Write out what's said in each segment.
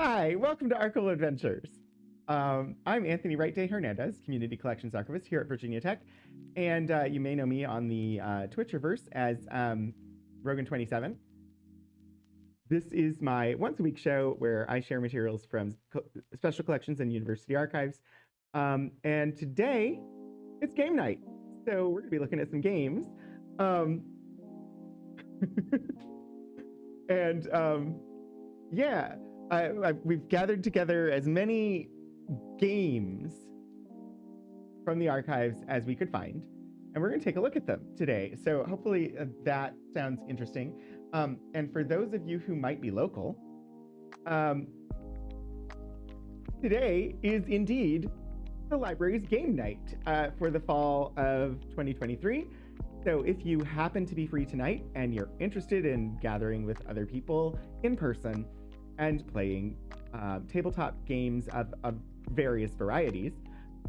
Hi, welcome to Archival Adventures. I'm Anthony Wright Day Hernandez, Community Collections Archivist here at Virginia Tech, and you may know me on the Twitcherverse as Rogan27. This is my once-a-week show where I share materials from special collections and university archives. And today, it's game night, so we're going to be looking at some games. Yeah. We've gathered together as many games from the archives as we could find, and we're going to take a look at them today. So hopefully that sounds interesting. And for those of you who might be local, today is indeed the library's game night for the fall of 2023. So if you happen to be free tonight and you're interested in gathering with other people in person and playing tabletop games of various varieties,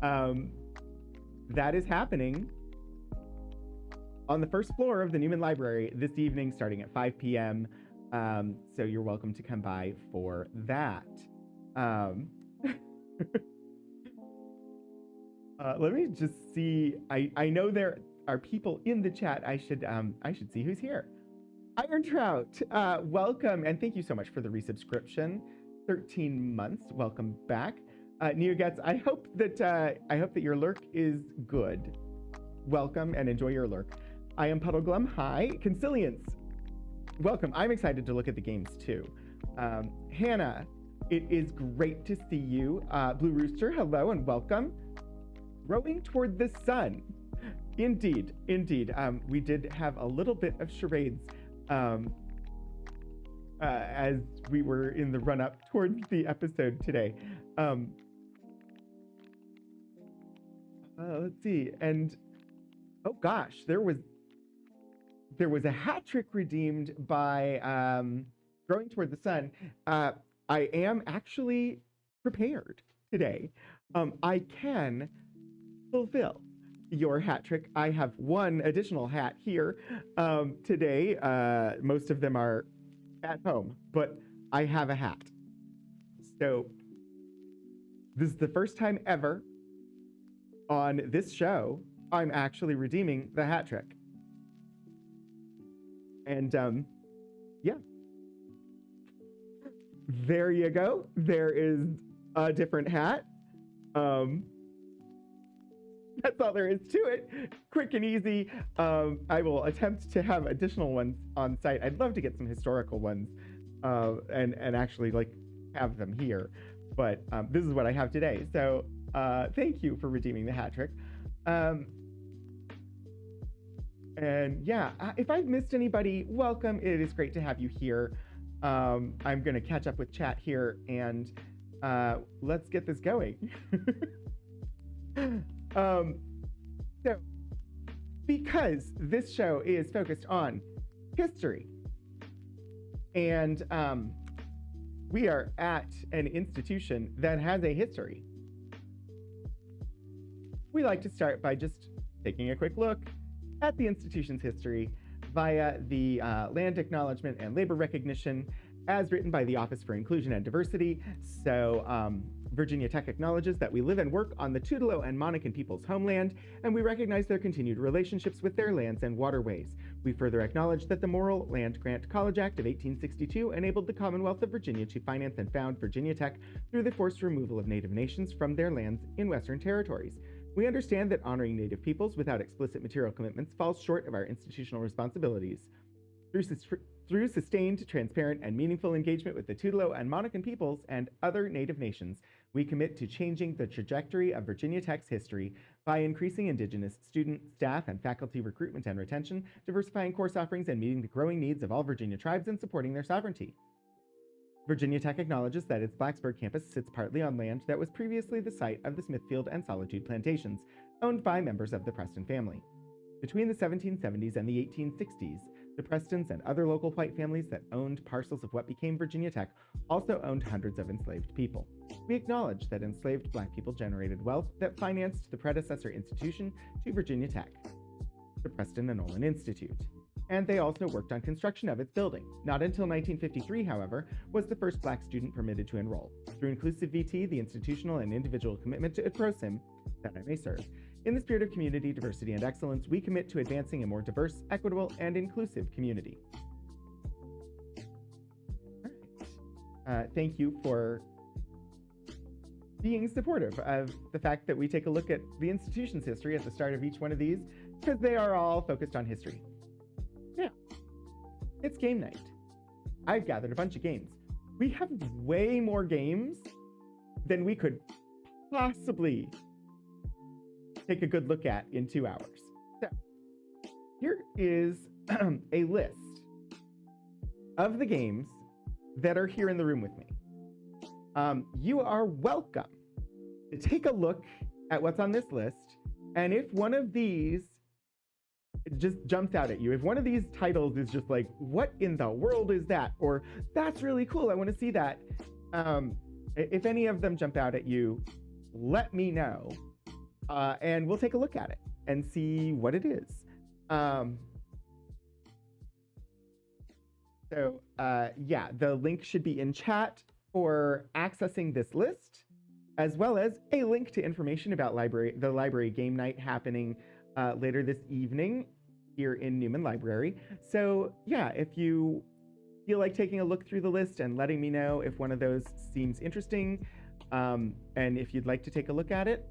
that is happening on the first floor of the Newman Library this evening starting at 5 p.m. So you're welcome to come by for that. Let me just see. I know there are people in the chat. I should see who's here. Iron Trout, welcome, and thank you so much for the resubscription. 13 months, welcome back. Neogets, I hope that your lurk is good. Welcome and enjoy your lurk. I am Puddleglum. Hi, Conciliance. Welcome. I'm excited to look at the games too. Hannah, it is great to see you. Blue Rooster, hello and welcome. Rowing Toward the Sun. Indeed. We did have a little bit of charades as we were in the run-up towards the episode today. Let's see, and oh gosh, there was a hat trick redeemed by Growing Toward the Sun. I am actually prepared today. I can fulfill your hat trick. I have one additional hat here today. Most of them are at home, but I have a hat. So this is the first time ever on this show I'm actually redeeming the hat trick. And yeah, there you go. There is a different hat. That's all there is to it. Quick and easy. I will attempt to have additional ones on site. I'd love to get some historical ones and actually like have them here. But this is what I have today. So thank you for redeeming the hat trick. And yeah, if I've missed anybody, welcome. It is great to have you here. I'm going to catch up with chat here and let's get this going. So, because this show is focused on history, and we are at an institution that has a history, we like to start by just taking a quick look at the institution's history via the Land Acknowledgement and Labor Recognition as written by the Office for Inclusion and Diversity. So Virginia Tech acknowledges that we live and work on the Tutelo and Monacan people's homeland, and we recognize their continued relationships with their lands and waterways. We further acknowledge that the Morrill Land Grant College Act of 1862 enabled the Commonwealth of Virginia to finance and found Virginia Tech through the forced removal of Native nations from their lands in Western territories. We understand that honoring Native peoples without explicit material commitments falls short of our institutional responsibilities. Through sustained, transparent, and meaningful engagement with the Tutelo and Monacan peoples and other Native nations, we commit to changing the trajectory of Virginia Tech's history by increasing Indigenous student, staff, and faculty recruitment and retention, diversifying course offerings, and meeting the growing needs of all Virginia tribes and supporting their sovereignty. Virginia Tech acknowledges that its Blacksburg campus sits partly on land that was previously the site of the Smithfield and Solitude plantations, owned by members of the Preston family. Between the 1770s and the 1860s, the Prestons and other local white families that owned parcels of what became Virginia Tech also owned hundreds of enslaved people. We acknowledge that enslaved Black people generated wealth that financed the predecessor institution to Virginia Tech, the Preston and Olin Institute, and they also worked on construction of its building. Not until 1953, however, was the first Black student permitted to enroll. Through inclusive VT, the institutional and individual commitment to prosim, that I may serve, in the spirit of community, diversity, and excellence, we commit to advancing a more diverse, equitable, and inclusive community. All right. Thank you for being supportive of the fact that we take a look at the institution's history at the start of each one of these, because they are all focused on history. Yeah, it's game night. I've gathered a bunch of games. We have way more games than we could possibly take a good look at in 2 hours. So here is a list of the games that are here in the room with me. You are welcome to take a look at what's on this list, and if one of these just jumps out at you, if one of these titles is just like, what in the world is that? Or that's really cool, I want to see that. If any of them jump out at you, let me know, and we'll take a look at it and see what it is. Yeah, the link should be in chat for accessing this list, as well as a link to information about the library game night happening later this evening here in Newman Library. So yeah, if you feel like taking a look through the list and letting me know if one of those seems interesting, and if you'd like to take a look at it,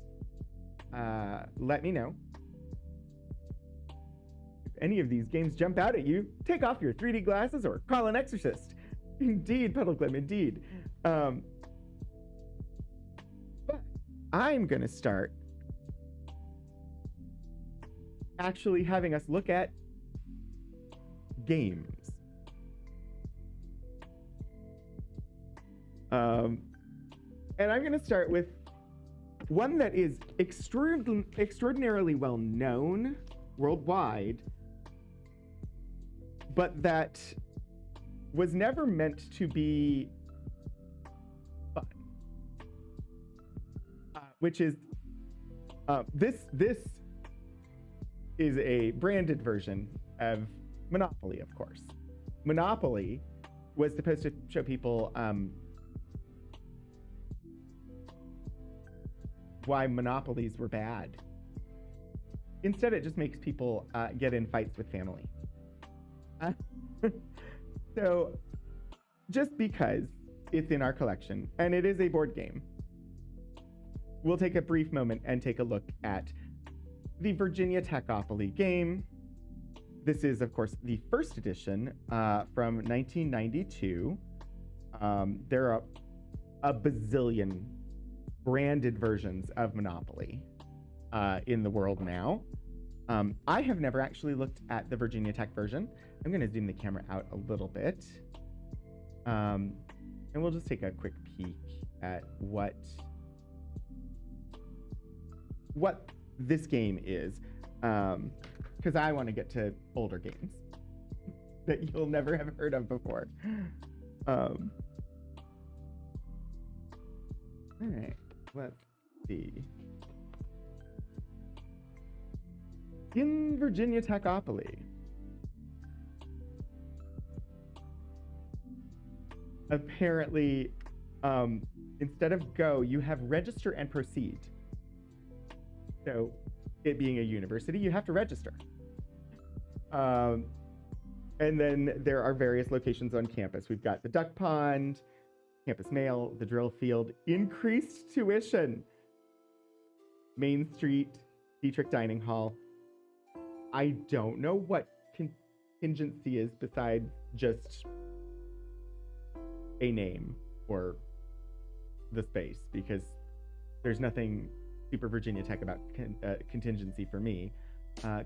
let me know. If any of these games jump out at you, take off your 3D glasses or call an exorcist. Indeed, Puddleglim, indeed. But I'm going to start actually having us look at games. And I'm going to start with one that is extraordinarily well known worldwide, but that was never meant to be fun, which is this is a branded version of Monopoly, of course. Monopoly was supposed to show people why monopolies were bad. Instead, it just makes people get in fights with family. So, just because it's in our collection, and it is a board game, we'll take a brief moment and take a look at the Virginia Techopoly game. This is, of course, the first edition from 1992. There are a bazillion branded versions of Monopoly in the world now. I have never actually looked at the Virginia Tech version. I'm going to zoom the camera out a little bit. And we'll just take a quick peek at what this game is. Because I want to get to older games that you'll never have heard of before. All right, let's see. In Virginia Techopoly, apparently, instead of go, you have register and proceed. So, it being a university, you have to register. And then there are various locations on campus. We've got the duck pond, campus mail, the drill field, increased tuition, Main Street, Dietrich Dining Hall. I don't know what contingency is besides just a name for the space, because there's nothing super Virginia Tech about contingency for me.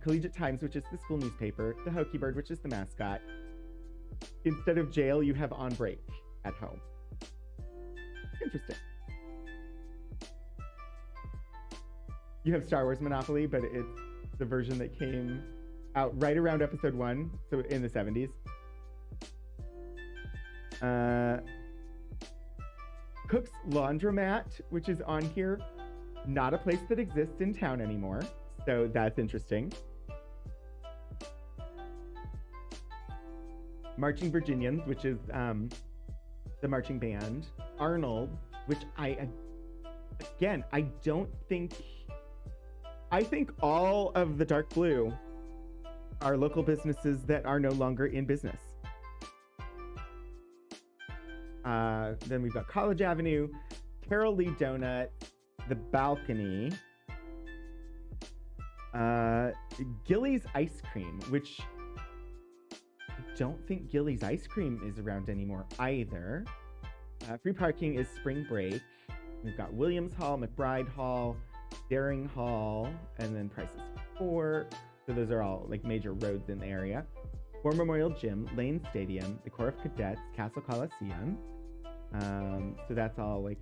Collegiate Times, which is the school newspaper, the Hokey Bird, which is the mascot. Instead of jail, you have on break at home. Interesting. You have Star Wars Monopoly, but it's the version that came out right around episode 1, so in the 70s. Cook's Laundromat, which is on here, not a place that exists in town anymore, so that's interesting. Marching Virginians, which is the marching band. Arnold, which I think all of the dark blue are local businesses that are no longer in business. Then we've got College Avenue, Carol Lee Donut, The Balcony, Gilly's Ice Cream, which I don't think Gilly's Ice Cream is around anymore either. Free parking is Spring Break. We've got Williams Hall, McBride Hall, Daring Hall, and then Prices 4. So those are all like major roads in the area. War Memorial Gym, Lane Stadium, the Corps of Cadets, Castle Coliseum. So that's all like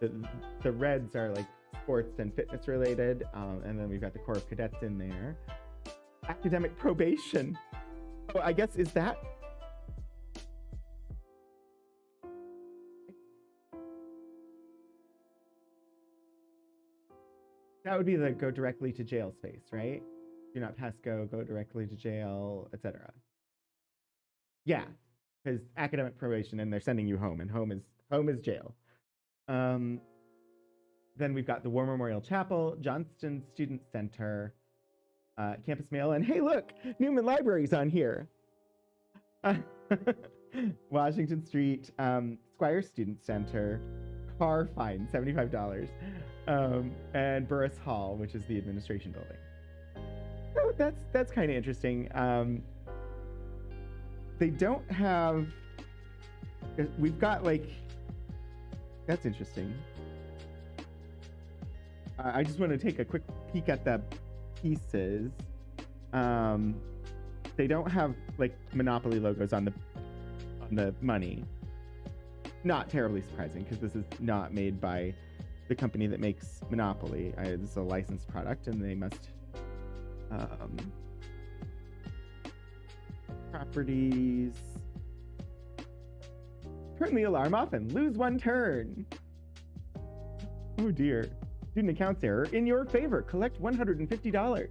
the reds are like sports and fitness related, and then we've got the Corps of Cadets in there. Academic probation. Oh, I guess is that? That would be the go directly to jail space, right? Do not pass go directly to jail, etc. Yeah, because academic probation, and they're sending you home, and home is jail. Then we've got the War Memorial Chapel, Johnston Student Center, Campus Mail, and hey, look, Newman Library's on here. Washington Street, Squire Student Center, car fine, $75, and Burris Hall, which is the administration building. So that's kind of interesting. They don't have. We've got like. That's interesting. I just want to take a quick peek at the pieces. They don't have like Monopoly logos on the money. Not terribly surprising, because this is not made by the company that makes Monopoly. This is a licensed product, and they must properties. Turn the alarm off and lose one turn. Oh dear. Student accounts error in your favor. Collect $150.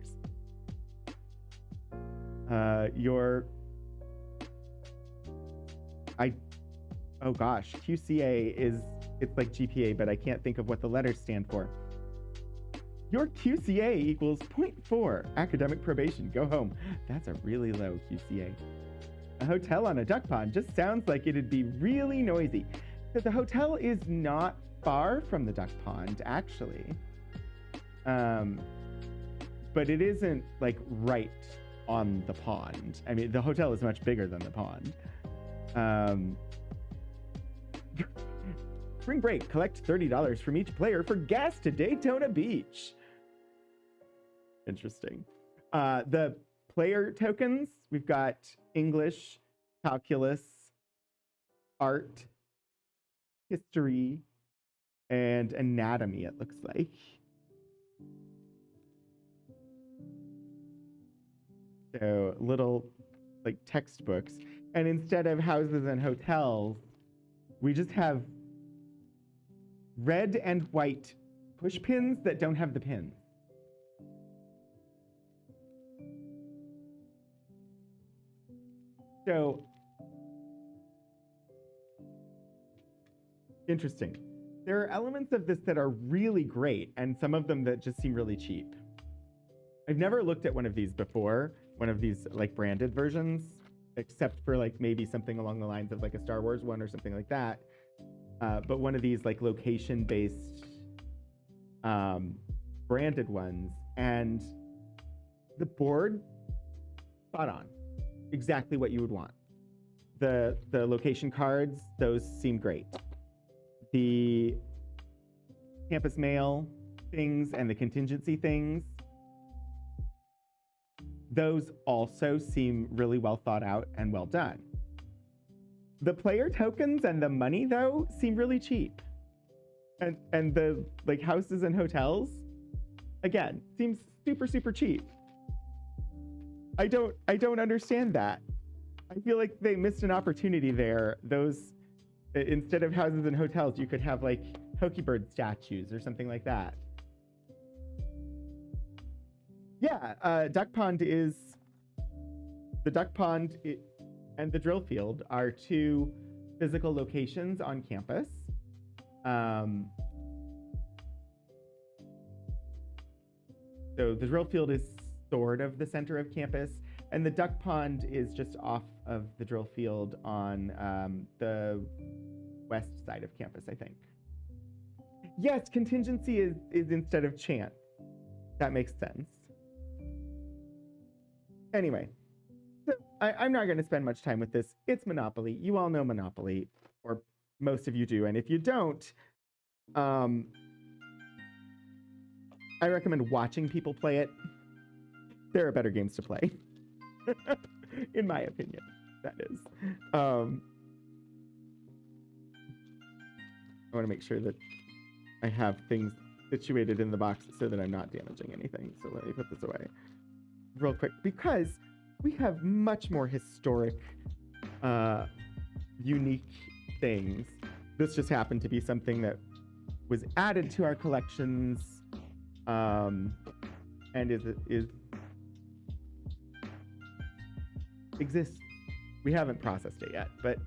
Oh gosh, QCA it's like GPA, but I can't think of what the letters stand for. Your QCA equals 0.4 academic probation. Go home. That's a really low QCA. A hotel on a duck pond just sounds like it'd be really noisy. So the hotel is not far from the duck pond, actually. But it isn't like right on the pond. I mean, the hotel is much bigger than the pond. Spring break, collect $30 from each player for gas to Daytona Beach. Interesting. The player tokens, we've got English, calculus, art, history, and anatomy, it looks like. So little like textbooks. And instead of houses and hotels, we just have red and white push pins that don't have the pins. So, interesting. There are elements of this that are really great, and some of them that just seem really cheap. I've never looked at one of these before, one of these like branded versions, except for like maybe something along the lines of like a Star Wars one or something like that. But one of these like location-based branded ones, and the board, spot on. Exactly what you would want. The location cards, those seem great. The campus mail things and the contingency things, those also seem really well thought out and well done. The player tokens and the money, though, seem really cheap. And the like houses and hotels, again, seems super, super cheap. I don't understand that. I feel like they missed an opportunity there. Those, instead of houses and hotels, you could have like Pokebird statues or something like that. Yeah, Duck Pond is The duck pond and the drill field are two physical locations on campus. So the drill field is sort of the center of campus, and the duck pond is just off of the drill field on the west side of campus, I think. Yes, contingency is instead of chance. That makes sense. Anyway, so I'm not going to spend much time with this. It's Monopoly. You all know Monopoly, or most of you do. And if you don't, I recommend watching people play it. There are better games to play, in my opinion, that is. I want to make sure that I have things situated in the box so that I'm not damaging anything. So let me put this away real quick, because we have much more historic, unique things. This just happened to be something that was added to our collections, and exists. We haven't processed it yet, but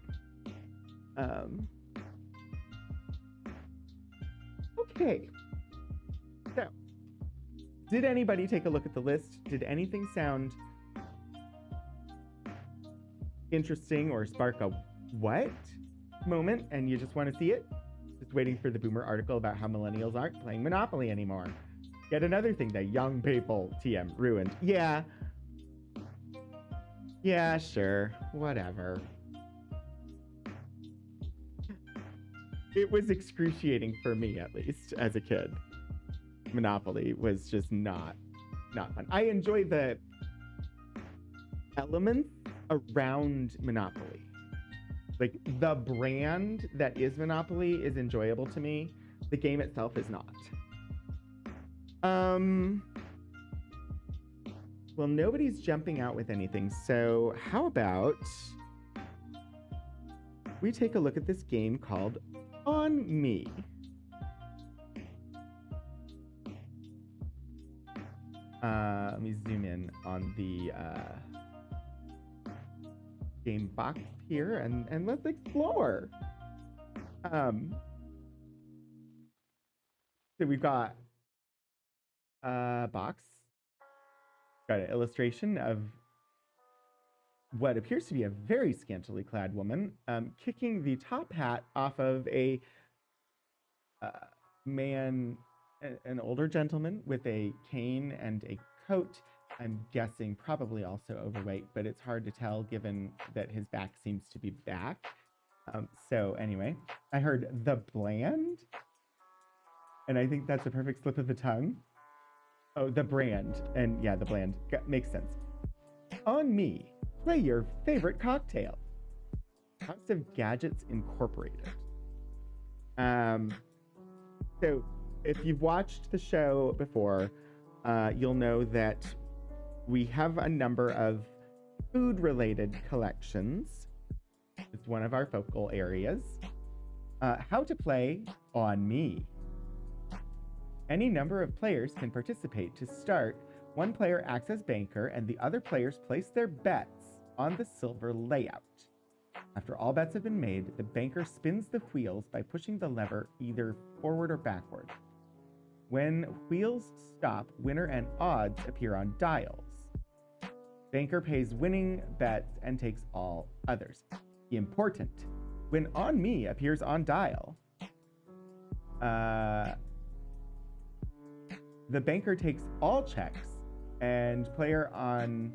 okay. So, did anybody take a look at the list? Did anything sound interesting or spark a what moment and you just want to see it? Just waiting for the Boomer article about how millennials aren't playing Monopoly anymore. Yet another thing that young people TM ruined. Yeah, sure, whatever. It was excruciating for me, at least, as a kid. Monopoly was just not fun. I enjoy the elements around Monopoly. Like, the brand that is Monopoly is enjoyable to me. The game itself is not. Well, nobody's jumping out with anything, so how about we take a look at this game called On Me. Let me zoom in on the game box here and let's explore. So we've got a box, got an illustration of what appears to be a very scantily clad woman kicking the top hat off of a man, an older gentleman with a cane and a coat. I'm guessing probably also overweight, but it's hard to tell given that his back seems to be back. So anyway, I heard the bland, and I think that's a perfect slip of the tongue. Oh, the brand, and yeah, the bland makes sense. On Me, play your favorite cocktail. House of Gadgets Incorporated. So if you've watched the show before, you'll know that we have a number of food-related collections. It's one of our focal areas. How to play On Me. Any number of players can participate. To start, one player acts as banker and the other players place their bets on the silver layout. After all bets have been made, the banker spins the wheels by pushing the lever either forward or backward. When wheels stop, winner and odds appear on dials. Banker pays winning bets and takes all others. Important. When On Me appears on dial, the banker takes all checks, and player on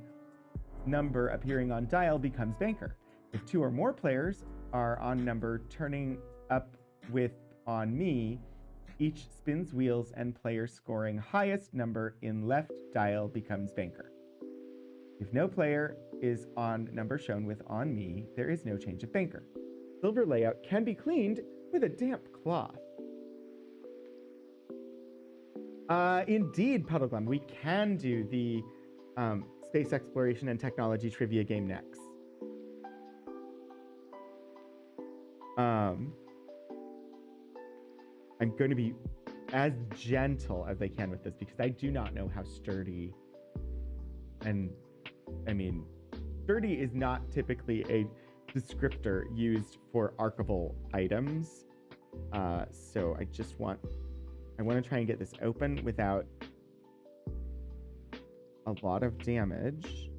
number appearing on dial becomes banker. If two or more players are on number turning up with On Me, each spins wheels and player scoring highest number in left dial becomes banker. If no player is on number shown with On Me, there is no change of banker. Silver layout can be cleaned with a damp cloth. Indeed, Puddleglum, we can do the space exploration and technology trivia game next. I'm going to be as gentle as I can with this because I do not know how sturdy and, I mean, sturdy is not typically a descriptor used for archival items. So I want to try and get this open without a lot of damage.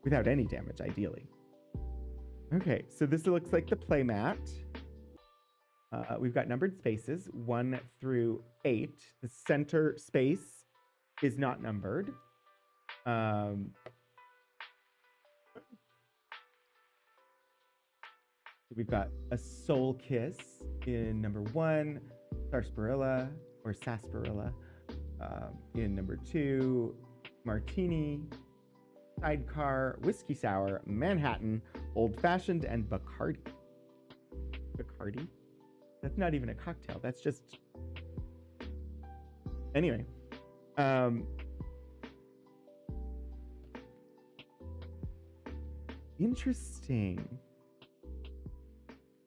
Without any damage, ideally. Okay, so this looks like the playmat. We've got numbered spaces, 1 through 8. The center space is not numbered. We've got a soul kiss in number 1, sarsaparilla or sarsaparilla in number 2, martini, sidecar, whiskey sour, Manhattan, old fashioned, and Bacardi. Bacardi? That's not even a cocktail. That's just. Anyway. Interesting.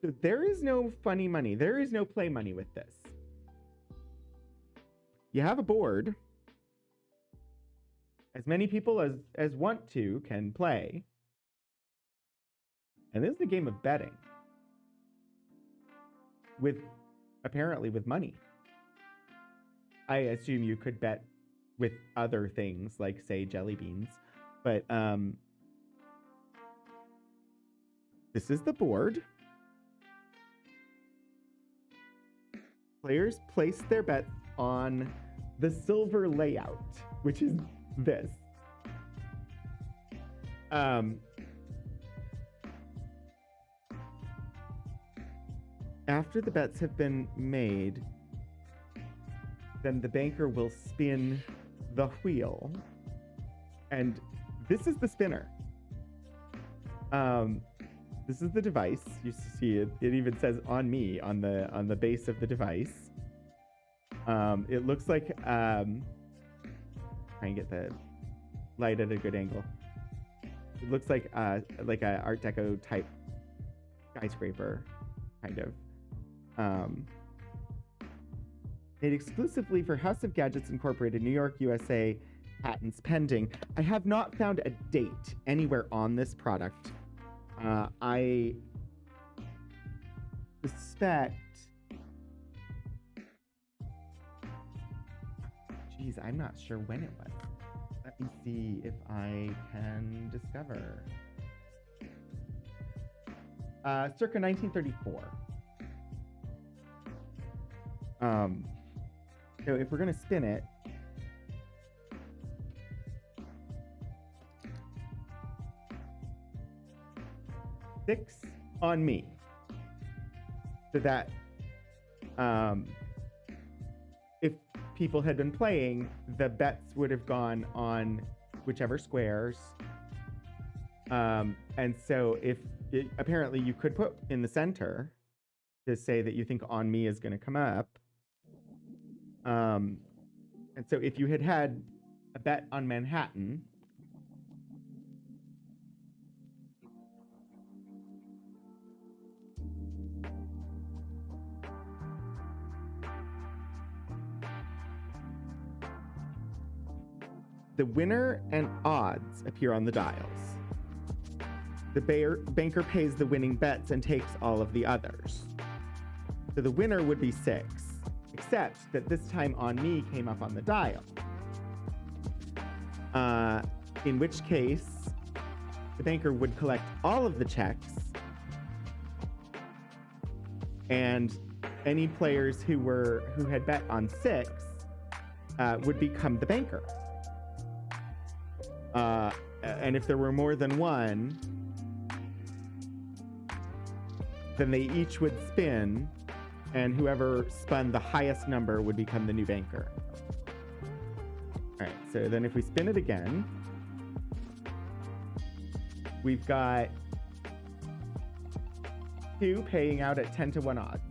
So there is no funny money. There is no play money with this. You have a board. As many people as want to can play. And this is a game of betting. Apparently with money. I assume you could bet with other things, like, say, jelly beans. But this is the board. Players place their bets on the silver layout, which is this. After the bets have been made, then the banker will spin the wheel. And this is the spinner. This is the device. You see it. It even says "on me" on the base of the device. It looks like try and get the light at a good angle. It looks like a Art Deco type skyscraper, kind of. Made exclusively for House of Gadgets Incorporated, New York, USA. Patents pending. I have not found a date anywhere on this product. I suspect. Geez, I'm not sure when it was. Let me see if I can discover. Circa 1934. So if we're gonna spin it, six on me. So that, if people had been playing, the bets would have gone on whichever squares. And so apparently you could put in the center to say that you think "on me" is going to come up. And so if you had a bet on Manhattan, the winner and odds appear on the dials. The banker pays the winning bets and takes all of the others. So the winner would be 6, except that this time "on me" came up on the dial. In which case, the banker would collect all of the checks, and any players who had bet on 6 would become the banker. And if there were more than one, then they each would spin, and whoever spun the highest number would become the new banker. All right, so then if we spin it again, we've got 2 paying out at 10-1 odds.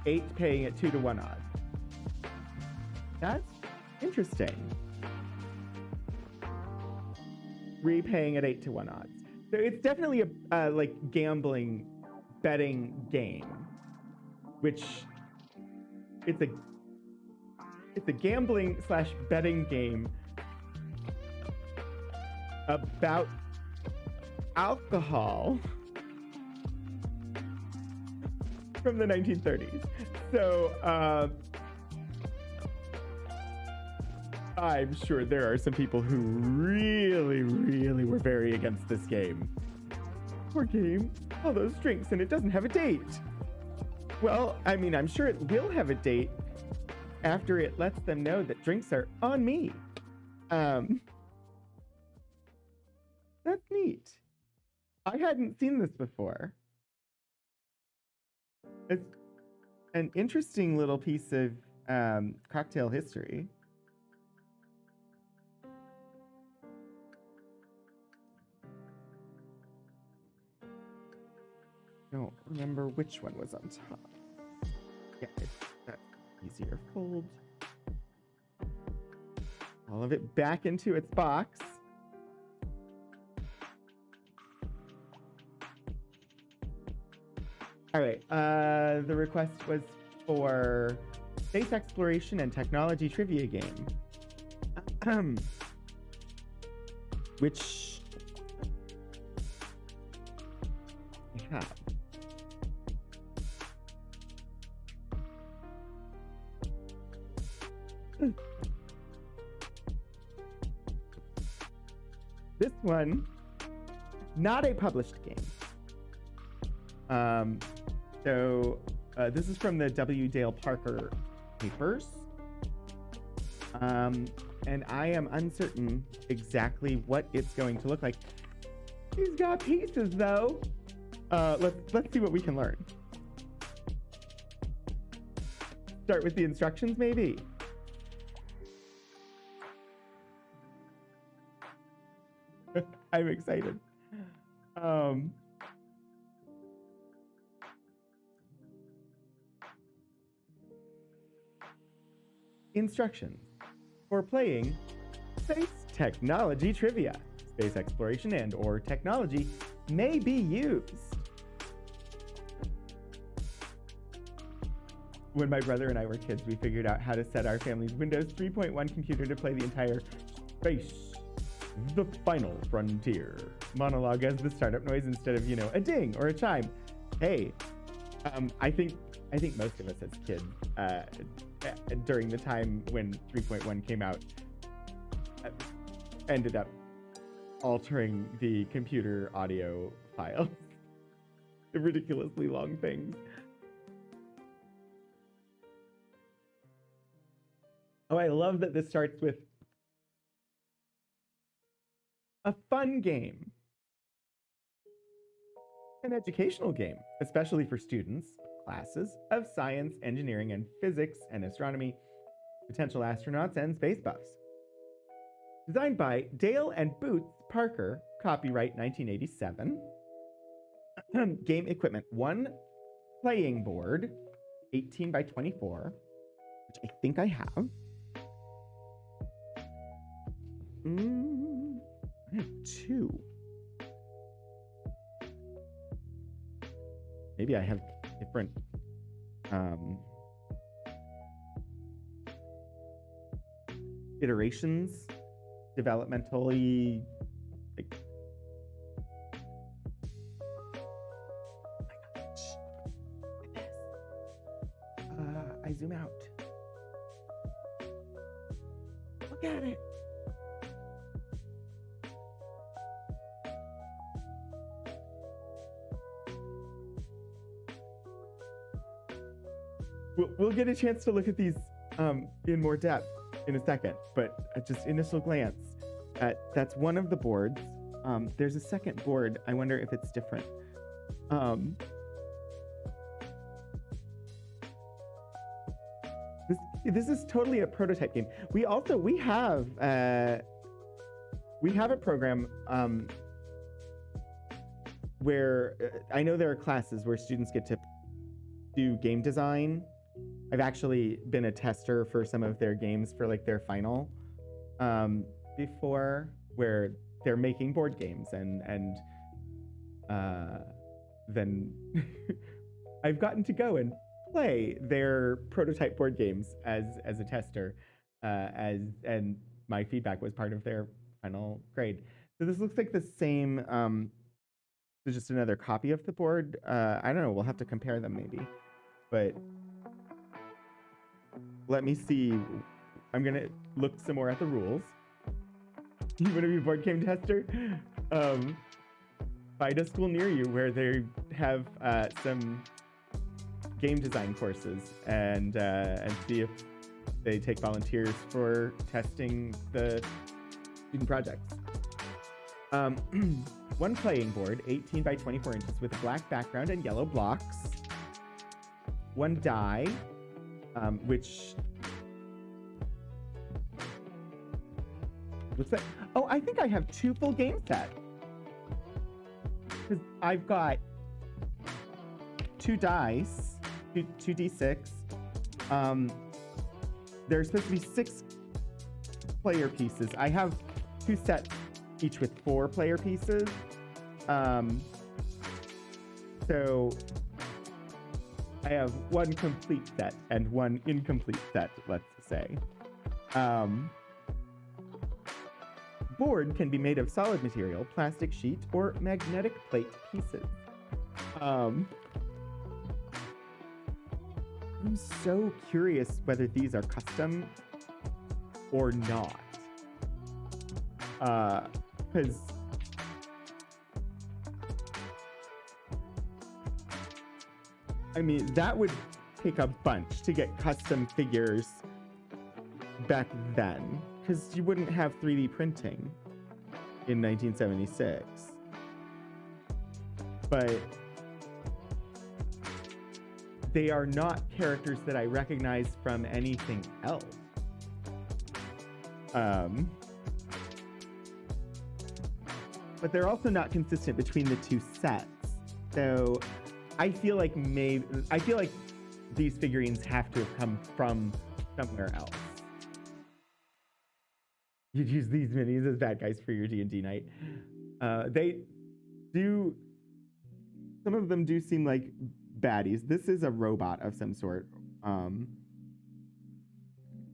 Eight paying at 2-1 odds. That's interesting. 3 paying at 8-1 odds. So it's definitely a like gambling, betting game. which it's a gambling / betting game about alcohol from the 1930s. So I'm sure there are some people who really, really were very against this game. Poor game, all those drinks, and it doesn't have a date. Well, I mean, I'm sure it will have a date after it lets them know that drinks are on me. That's neat. I hadn't seen this before. It's an interesting little piece of cocktail history. Don't remember which one was on top. Yeah, that's easier. Fold all of it back into its box. All right, the request was for space exploration and technology trivia game. Which I have. This one, not a published game. So this is from the W. Dale Parker papers. And I am uncertain exactly what it's going to look like. He's got pieces though. Let's see what we can learn. Start with the instructions maybe. I'm excited. Instructions for playing space technology trivia. Space exploration and or technology may be used. When my brother and I were kids, we figured out how to set our family's Windows 3.1 computer to play the entire Space, the Final Frontier monologue as the startup noise instead of, a ding or a chime. Hey, I think most of us as kids, during the time when 3.1 came out, ended up altering the computer audio files. The ridiculously long things. Oh, I love that this starts with a fun game. An educational game, especially for students, classes of science, engineering, and physics and astronomy, potential astronauts, and space buffs. Designed by Dale and Boots Parker, copyright 1987. Game equipment, 1 playing board, 18 by 24, which I think I have. I have 2. Maybe I have different iterations, developmentally, like, oh my gosh, look at this. I zoom out. Look at it. We'll get a chance to look at these in more depth in a second, but just initial glance, that's one of the boards. There's a second board. I wonder if it's different. This is totally a prototype game. We have a program where I know there are classes where students get to do game design. I've actually been a tester for some of their games for like their final before, where they're making board games and then I've gotten to go and play their prototype board games as a tester, and my feedback was part of their final grade. So this looks like the same. There's just another copy of the board. I don't know. We'll have to compare them maybe, but let me see. I'm gonna look some more at the rules. You want to be a board game tester? Find a school near you where they have some game design courses, and see if they take volunteers for testing the student projects. One playing board, 18 by 24 inches with a black background and yellow blocks. One die, which... What's that? Oh, I think I have 2 full game sets. Because I've got 2 dice, 2 d6. There's supposed to be 6 player pieces. I have 2 sets, each with 4 player pieces. So I have 1 complete set and 1 incomplete set, let's say. Board can be made of solid material, plastic sheet, or magnetic plate pieces. I'm so curious whether these are custom or not. Because I mean, that would take a bunch to get custom figures back then, because you wouldn't have 3D printing in 1976. But they are not characters that I recognize from anything else. But they're also not consistent between the 2 sets. So I feel like these figurines have to have come from somewhere else. You'd use these minis as bad guys for your D&D night. Some of them do seem like baddies. This is a robot of some sort.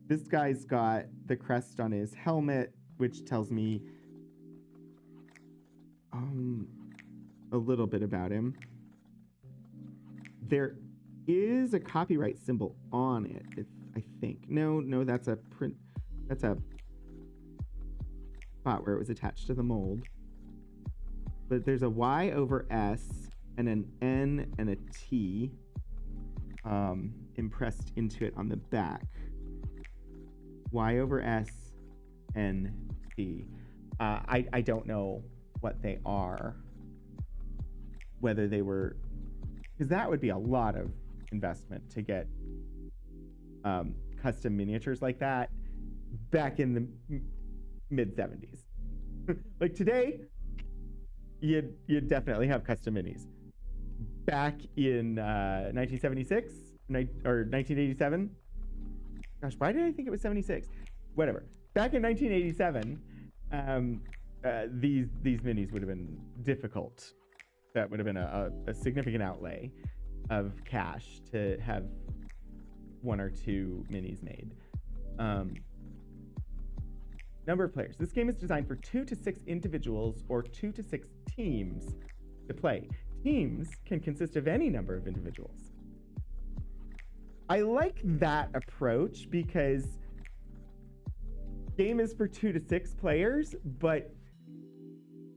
This guy's got the crest on his helmet, which tells me a little bit about him. There is a copyright symbol on it, I think. No, that's a print. That's a spot where it was attached to the mold. But there's a Y over S and an N and a T impressed into it on the back. Y over S, N, T. I don't know what they are. Whether they were... Because that would be a lot of investment to get custom miniatures like that back in the mid-70s. Like today, you'd definitely have custom minis. Back in 1976 or 1987. Gosh, why did I think it was 76? Whatever. Back in 1987, these minis would have been difficult. That would have been a significant outlay of cash to have 1 or 2 minis made. Number of players. This game is designed for 2 to 6 individuals or 2 to 6 teams to play. Teams can consist of any number of individuals. I like that approach because game is for 2 to 6 players, but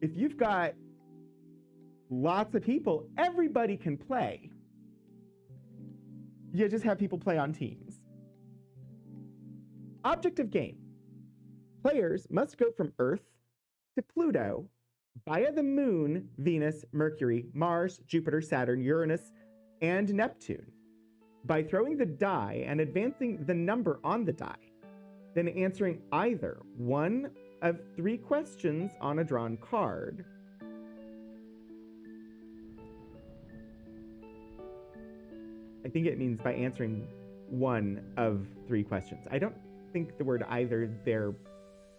if you've got lots of people, everybody can play. You just have people play on teams. Object of game. Players must go from Earth to Pluto via the Moon, Venus, Mercury, Mars, Jupiter, Saturn, Uranus, and Neptune by throwing the die and advancing the number on the die, then answering either one of 3 questions on a drawn card. I think it means by answering one of 3 questions. I don't think the word either there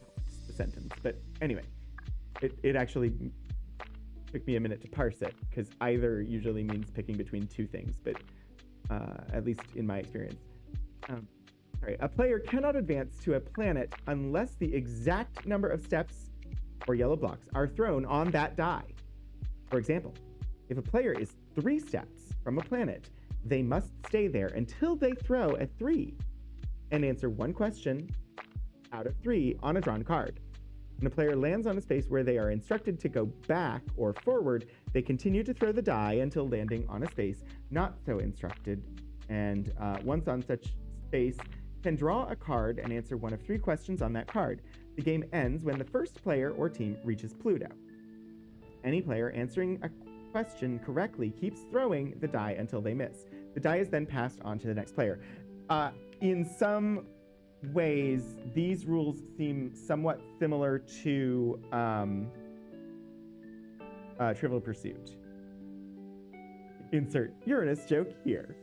helps the sentence, but anyway, it actually took me a minute to parse it because either usually means picking between 2 things, but at least in my experience. Sorry, a player cannot advance to a planet unless the exact number of steps or yellow blocks are thrown on that die. For example, if a player is 3 steps from a planet, they must stay there until they throw a 3 and answer 1 question out of 3 on a drawn card. When a player lands on a space where they are instructed to go back or forward, they continue to throw the die until landing on a space not so instructed, and once on such space, can draw a card and answer 1 of 3 questions on that card. The game ends when the first player or team reaches Pluto. Any player answering a question correctly keeps throwing the die until they miss. The die is then passed on to the next player. In some ways, these rules seem somewhat similar to Trivial Pursuit. Insert Uranus joke here.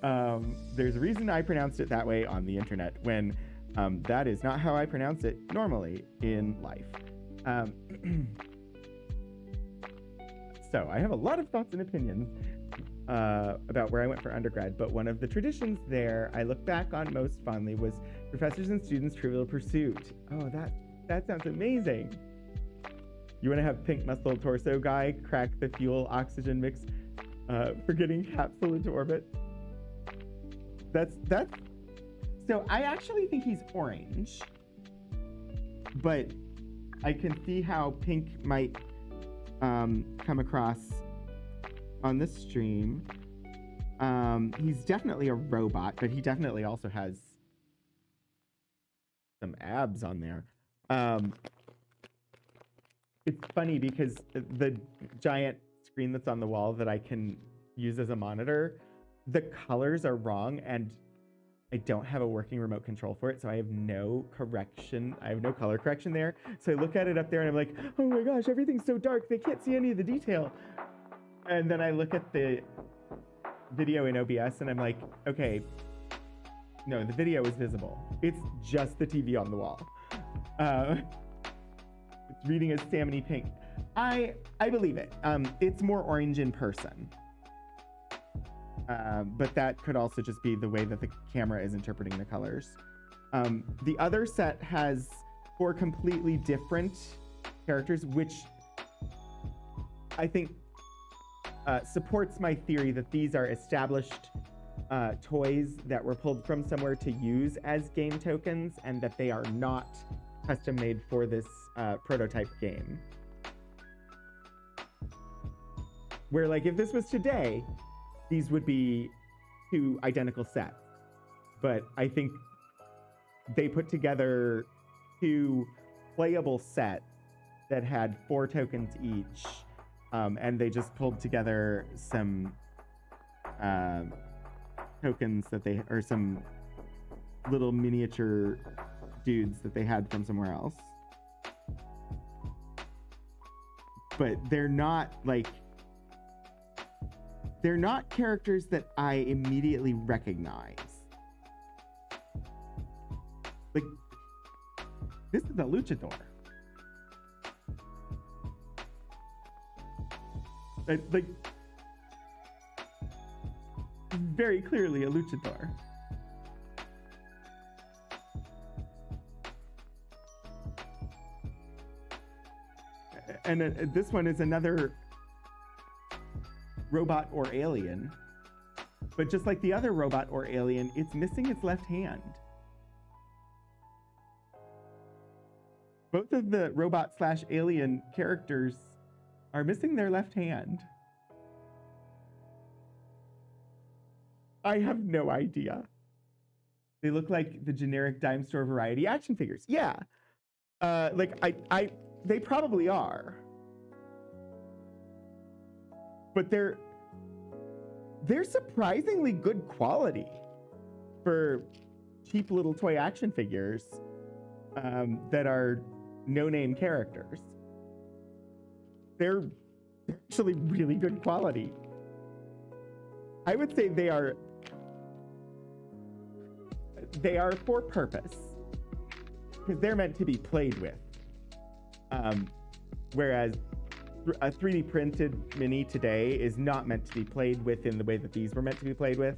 There's a reason I pronounced it that way on the internet when that is not how I pronounce it normally in life. So I have a lot of thoughts and opinions about where I went for undergrad, but one of the traditions there I look back on most fondly was Professors and Students Trivial Pursuit. Oh, that sounds amazing. You want to have pink muscle torso guy crack the fuel oxygen mix for getting capsule into orbit? That's so I actually think he's orange, but I can see how pink might come across on this stream. He's definitely a robot, but he definitely also has some abs on there. It's funny because the giant screen that's on the wall that I can use as a monitor, the colors are wrong, and I don't have a working remote control for it, so I have no correction. I have no color correction there. So I look at it up there and I'm like, oh my gosh, everything's so dark. They can't see any of the detail. And then I look at the video in OBS and I'm like, okay, no, the video is visible. It's just the TV on the wall. It's reading as salmony pink. I believe it. It's more orange in person. But that could also just be the way that the camera is interpreting the colors. The other set has 4 completely different characters, which I think supports my theory that these are established toys that were pulled from somewhere to use as game tokens, and that they are not custom made for this prototype game. Where, like, if this was today, these would be 2 identical sets. But I think they put together 2 playable sets that had 4 tokens each. And they just pulled together some tokens that they, or some little miniature dudes that they had from somewhere else. But they're not characters that I immediately recognize. Like, this is a luchador. Like, very clearly a luchador. And this one is another robot or alien, but just like the other robot or alien, it's missing its left hand. Both of the robot/alien characters are missing their left hand. I have no idea. They look like the generic dime store variety action figures. Yeah. They probably are. But they're surprisingly good quality for cheap little toy action figures that are no-name characters. They're actually really good quality. I would say they are for purpose, because they're meant to be played with. Whereas a 3D printed mini today is not meant to be played with in the way that these were meant to be played with.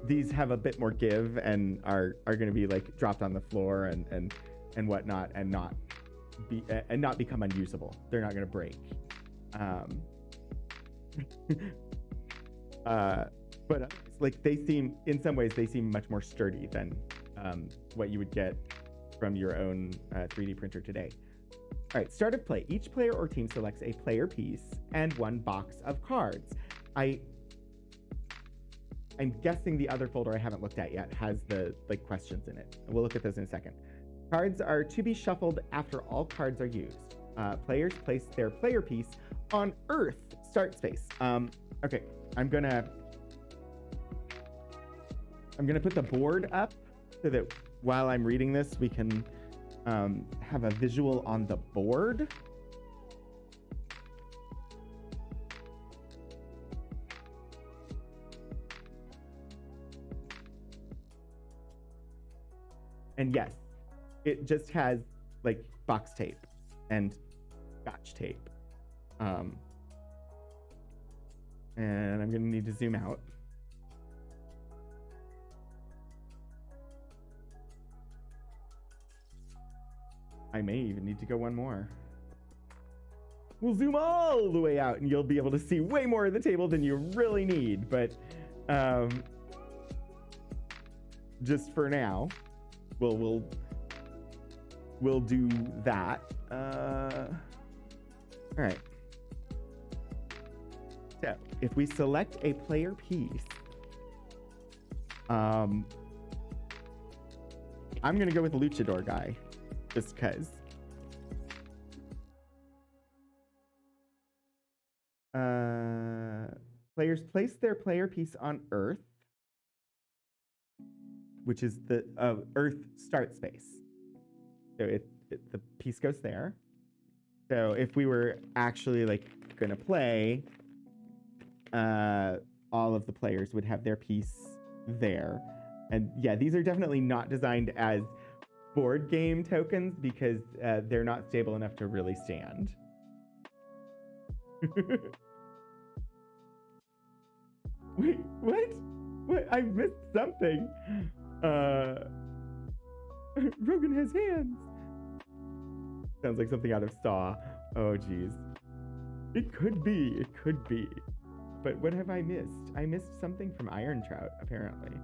These have a bit more give and are going to be like dropped on the floor and whatnot, and not become unusable. They're not going to break. But like they seem, in some ways, they seem much more sturdy than what you would get from your own 3D printer today. All right, start of play. Each player or team selects a player piece and one box of cards. I'm guessing the other folder I haven't looked at yet has the like questions in it. We'll look at those in a second. Cards are to be shuffled after all cards are used. Players place their player piece on Earth start space. Okay, I'm gonna put the board up so that while I'm reading this, we can have a visual on the board. And yes, it just has like box tape and scotch tape. And I'm gonna need to zoom out. I may even need to go one more. We'll zoom all the way out and you'll be able to see way more of the table than you really need, but just for now, we'll do that. All right. So if we select a player piece, I'm gonna go with the luchador guy, just because. Players place their player piece on Earth, which is the Earth start space. So the piece goes there. So if we were actually like gonna play, all of the players would have their piece there. And yeah, these are definitely not designed as board game tokens because they're not stable enough to really stand. Wait, what? What? I missed something. Rogan has hands. Sounds like something out of Saw. Oh, geez. It could be. It could be. But what have I missed? I missed something from Iron Trout, apparently.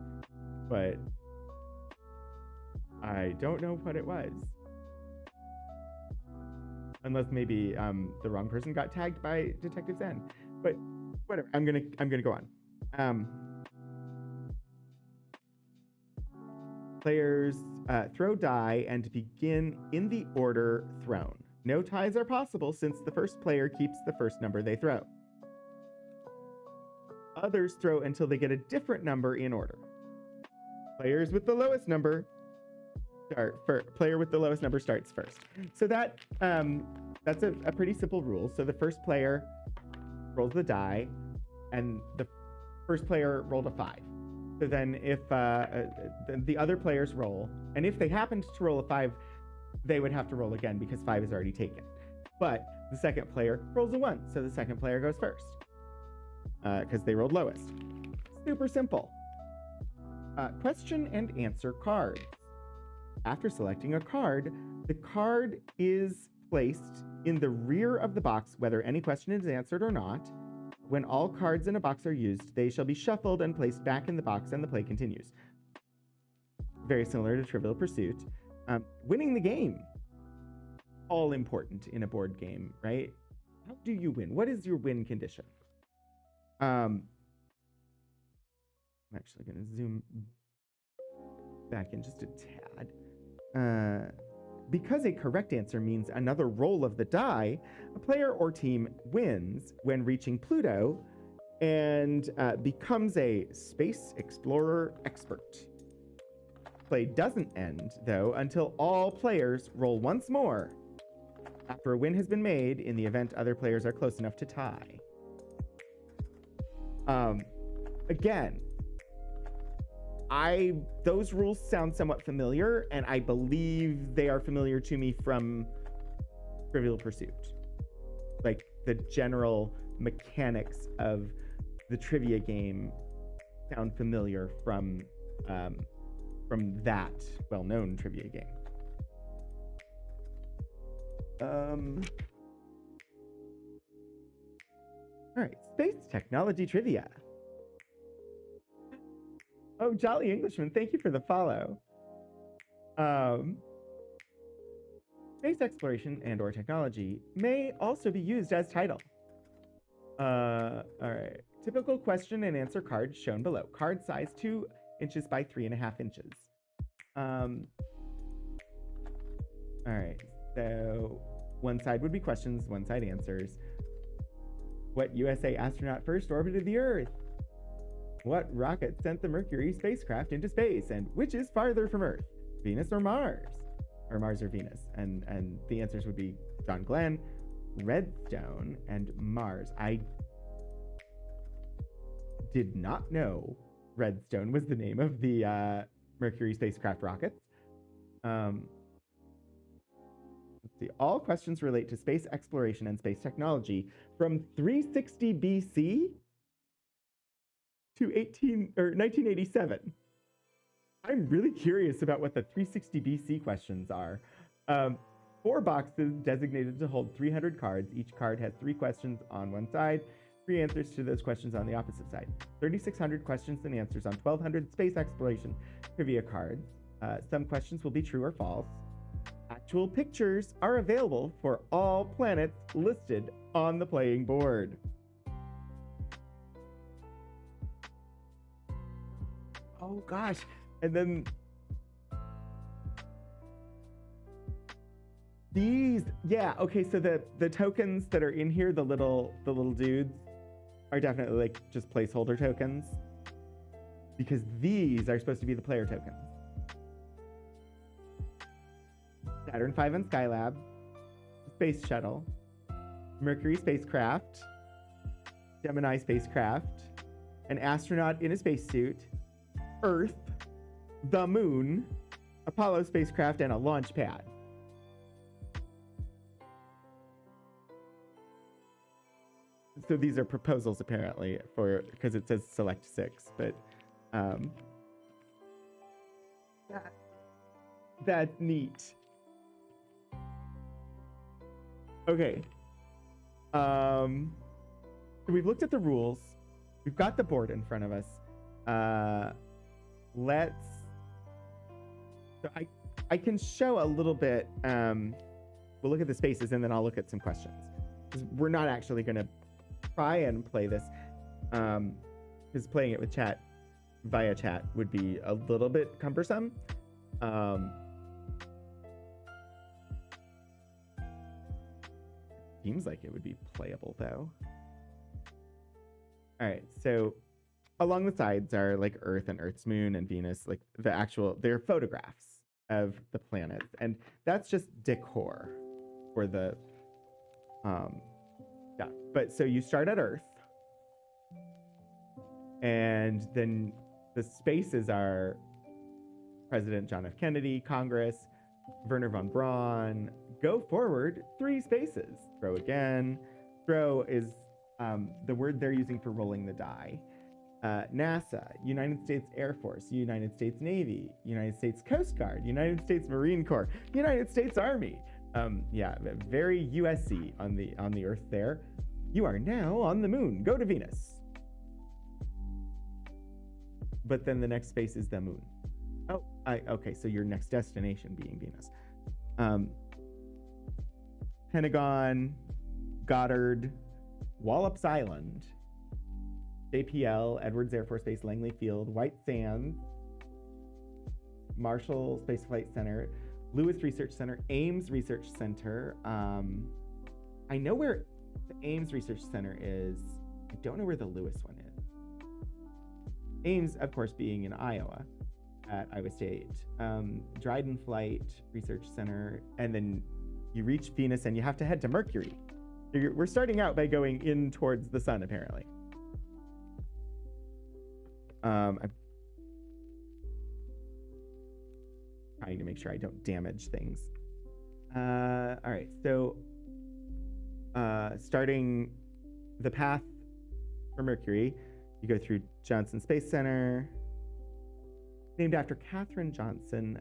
But I don't know what it was. Unless maybe the wrong person got tagged by Detective Zen. But whatever. I'm gonna go on. Players throw die and begin in the order thrown. No ties are possible since the first player keeps the first number they throw. Others throw until they get a different number in order. Players with the lowest number start first. Player with the lowest number starts first. So that's a pretty simple rule. So the first player rolls the die, and the first player rolled a 5. So then if the other players roll, and if they happened to roll a 5, they would have to roll again because 5 is already taken. But the second player rolls a 1, so the second player goes first because they rolled lowest. Super simple. Question and answer cards. After selecting a card, the card is placed in the rear of the box, whether any question is answered or not. When all cards in a box are used, they shall be shuffled and placed back in the box, and the play continues. Very similar to Trivial Pursuit. Winning the game. All important in a board game, right? How do you win? What is your win condition? I'm actually going to zoom back in just a tad. Because a correct answer means another roll of the die, a player or team wins when reaching Pluto and becomes a space explorer expert. Play doesn't end, though, until all players roll once more after a win has been made in the event other players are close enough to tie. Again, those rules sound somewhat familiar, and I believe they are familiar to me from Trivial Pursuit. Like the general mechanics of the trivia game sound familiar from that well-known trivia game. All right, space technology trivia. Oh, Jolly Englishman, thank you for the follow. Space exploration and/or technology may also be used as title. All right. Typical question and answer cards shown below. Card size 2 inches by 3.5 inches. All right. So one side would be questions, one side answers. What USA astronaut first orbited the Earth? What rocket sent the Mercury spacecraft into space? And which is farther from Earth, Venus or Mars? Or Mars or Venus? And the answers would be John Glenn, Redstone, and Mars. I did not know Redstone was the name of the Mercury spacecraft rockets. Let's see. All questions relate to space exploration and space technology from 360 BC to 1987. I'm really curious about what the 360 BC questions are. 4 boxes designated to hold 300 cards. Each card has 3 questions on one side, 3 answers to those questions on the opposite side. 3,600 questions and answers on 1,200 space exploration trivia cards. Some questions will be true or false. Actual pictures are available for all planets listed on the playing board. Oh gosh, and then these, yeah, okay, so the tokens that are in here, the little dudes, are definitely like just placeholder tokens, because these are supposed to be the player tokens. Saturn V and Skylab, Space Shuttle, Mercury spacecraft, Gemini spacecraft, an astronaut in a spacesuit, Earth, the Moon, Apollo spacecraft, and a launch pad. So these are proposals apparently because it says select 6, but that's neat. Okay. So we've looked at the rules. We've got the board in front of us. So I can show a little bit. We'll look at the spaces and then I'll look at some questions. We're not actually going to try and play this, because playing it with chat via chat would be a little bit cumbersome. Seems like it would be playable though. All right, so along the sides are like Earth and Earth's moon and Venus, like they're photographs of the planets, and that's just decor for the stuff. But so you start at Earth, and then the spaces are President John F. Kennedy, Congress, Wernher von Braun. Go forward 3 spaces. Throw again. Throw is the word they're using for rolling the die. NASA, United States Air Force, United States Navy, United States Coast Guard, United States Marine Corps, United States Army. Yeah, very USC on the Earth there. You are now on the moon. Go to Venus. But then the next space is the moon. Oh, okay, so your next destination being Venus. Pentagon, Goddard, Wallops Island, JPL, Edwards Air Force Base, Langley Field, White Sands, Marshall Space Flight Center, Lewis Research Center, Ames Research Center. I know where the Ames Research Center is. I don't know where the Lewis one is. Ames, of course, being in Iowa, at Iowa State. Dryden Flight Research Center, and then you reach Venus and you have to head to Mercury. We're starting out by going in towards the sun, apparently. I'm trying to make sure I don't damage things. All right, so starting the path for Mercury, You go through Johnson Space Center, named after Katherine Johnson,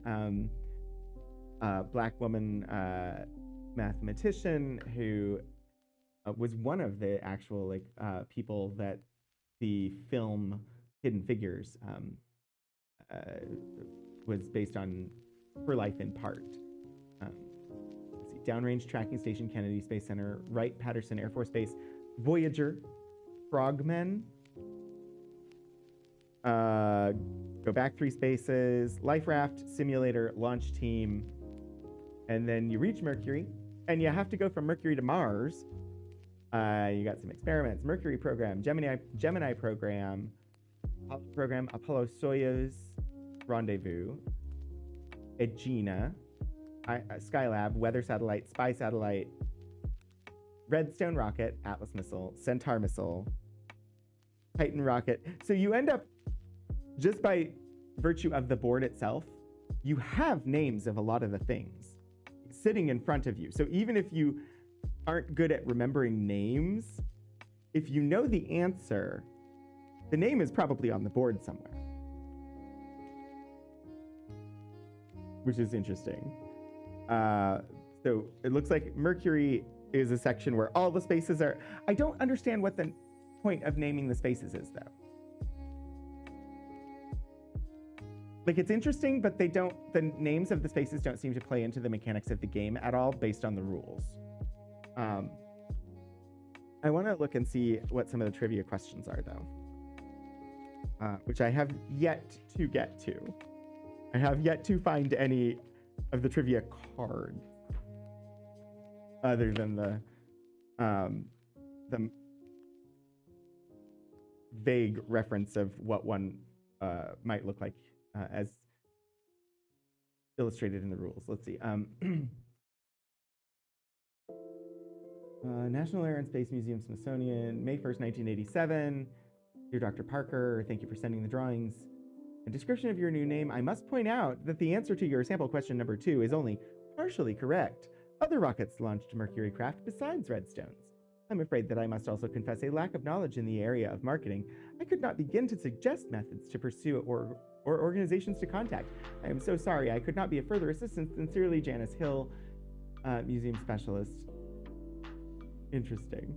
a Black woman mathematician who was one of the actual people that the film Hidden Figures was based on her life in part. Let's see, Downrange Tracking Station, Kennedy Space Center, Wright-Patterson Air Force Base, Voyager, Frogmen, go back 3 spaces, Life Raft, Simulator, Launch Team, and then you reach Mercury, and you have to go from Mercury to Mars. You got some experiments, Mercury program, Gemini program, Apollo Soyuz Rendezvous, Aegina, Skylab, Weather Satellite, Spy Satellite, Redstone Rocket, Atlas Missile, Centaur Missile, Titan Rocket. So you end up, just by virtue of the board itself, you have names of a lot of the things sitting in front of you. So even if you aren't good at remembering names, if you know the answer, the name is probably on the board somewhere, which is interesting. So it looks like Mercury is a section where all the spaces are. I don't understand what the point of naming the spaces is, though. Like, it's interesting, but the names of the spaces don't seem to play into the mechanics of the game at all based on the rules. I want to look and see what some of the trivia questions are, though, which I have yet to get to. I have yet to find any of the trivia cards other than the vague reference of what one might look like as illustrated in the rules. Let's see. National Air and Space Museum, Smithsonian, May 1st, 1987. Dear Dr. Parker, thank you for sending the drawings. A description of your new name. I must point out that the answer to your sample question number 2 is only partially correct. Other rockets launched Mercury craft besides Redstones. I'm afraid that I must also confess a lack of knowledge in the area of marketing. I could not begin to suggest methods to pursue or organizations to contact. I am so sorry. I could not be of further assistance. Sincerely, Janice Hill, museum specialist. Interesting.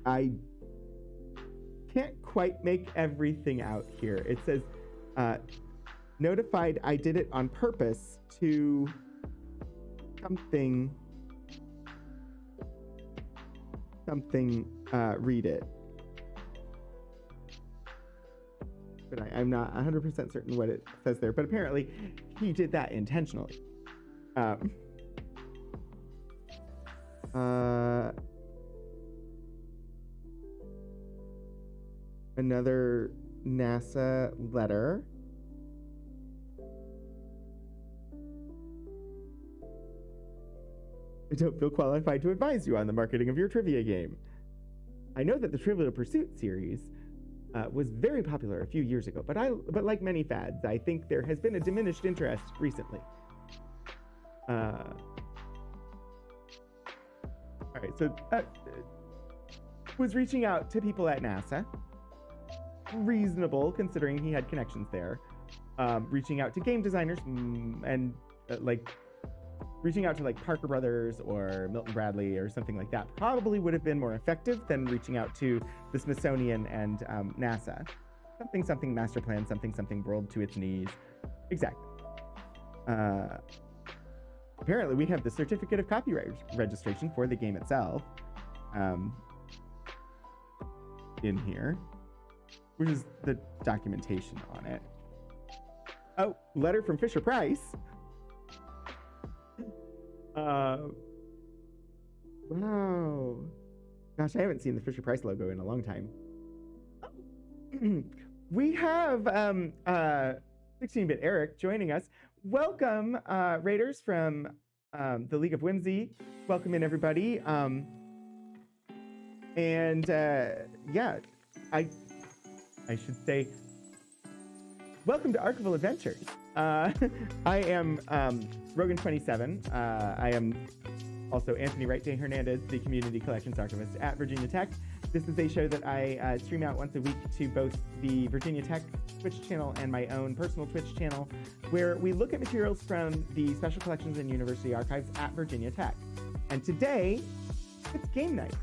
I can't quite make everything out here. It says, notified I did it on purpose to something, read it. But I'm not 100% certain what it says there, but apparently he did that intentionally. Another NASA letter. I don't feel qualified to advise you on the marketing of your trivia game. I know that the Trivial Pursuit series was very popular a few years ago, but like many fads, I think there has been a diminished interest recently. All right, so was reaching out to people at NASA. Reasonable, considering he had connections there. Reaching out to game designers and reaching out to like Parker Brothers or Milton Bradley or something like that probably would have been more effective than reaching out to the Smithsonian and NASA. Something master plan, something world to its knees. Exactly. Apparently we have the certificate of copyright registration for the game itself in here, which is the documentation on it. Oh, letter from Fisher Price. Wow. Gosh, I haven't seen the Fisher Price logo in a long time. We have 16-bit Eric joining us. Welcome, Raiders from the League of Whimsy. Welcome in, everybody. Yeah, I should say Welcome to Archival Adventures. I am Rogan27. I am also Anthony Wright Day Hernandez, the Community Collections Archivist at Virginia Tech. This is a show that I stream out once a week to both the Virginia Tech Twitch channel and my own personal Twitch channel, where we look at materials from the Special Collections and University Archives at Virginia Tech. And today, it's game night.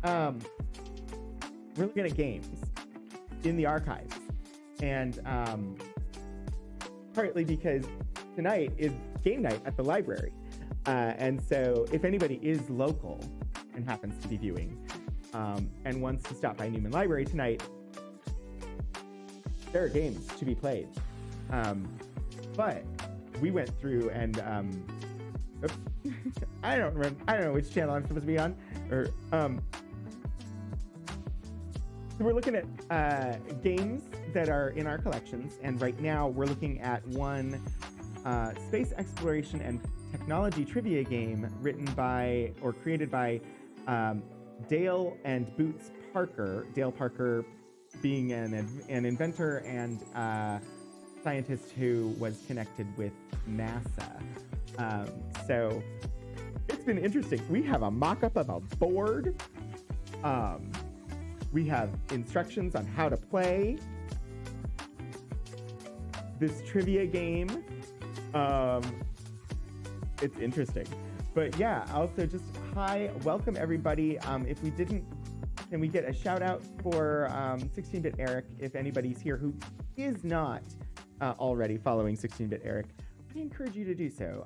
We're looking at games in the archives. And partly because tonight is game night at the library. And so if anybody is local and happens to be viewing and wants to stop by Newman Library tonight, there are games to be played. But we went through and oops, I don't know which channel I'm supposed to be on. Or so we're looking at games that are in our collections, and right now we're looking at one space exploration and technology trivia game written by or created by Dale and Boots Parker. Dale Parker being an inventor and scientist who was connected with NASA. So it's been interesting. We have a mock-up of a board. We have instructions on how to play this trivia game. It's interesting. But yeah, also just hi, welcome everybody. If we didn't, can we get a shout out for 16-Bit Eric, if anybody's here who is not already following 16-Bit Eric, I encourage you to do so.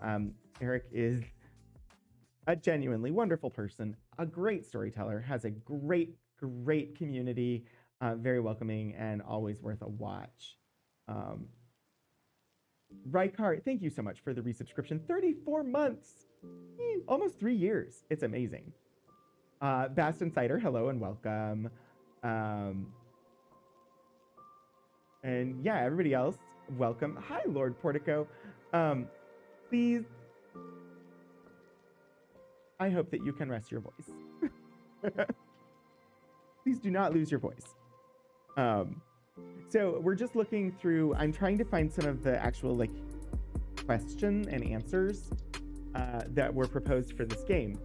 Eric is a genuinely wonderful person, a great storyteller, has a great community, very welcoming and always worth a watch. Rykar, thank you so much for the resubscription. 34 months, almost 3 years. It's amazing. Baston Cider, hello and welcome. And yeah, everybody else, welcome. Hi, Lord Portico. Please, I hope that you can rest your voice. Please do not lose your voice. So we're just looking through, I'm trying to find some of the actual like question and answers that were proposed for this game.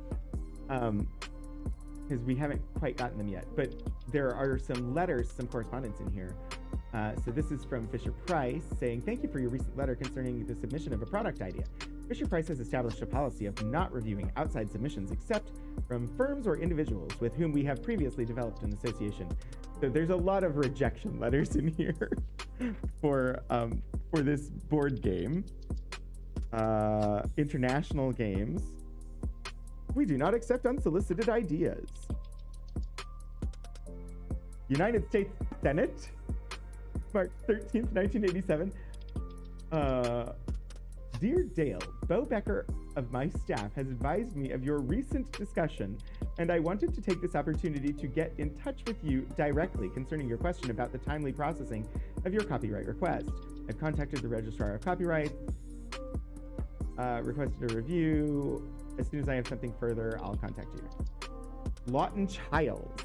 Because we haven't quite gotten them yet, but there are some letters, some correspondence in here. So this is from Fisher Price saying, thank you for your recent letter concerning the submission of a product idea. Fisher Price has established a policy of not reviewing outside submissions except from firms or individuals with whom we have previously developed an association. So there's a lot of rejection letters in here for this board game. International games. We do not accept unsolicited ideas. United States Senate, March 13th, 1987. Dear Dale, Bo Becker of my staff has advised me of your recent discussion, and I wanted to take this opportunity to get in touch with you directly concerning your question about the timely processing of your copyright request. I've contacted the Registrar of Copyright, requested a review. As soon as I have something further, I'll contact you. Lawton Childs.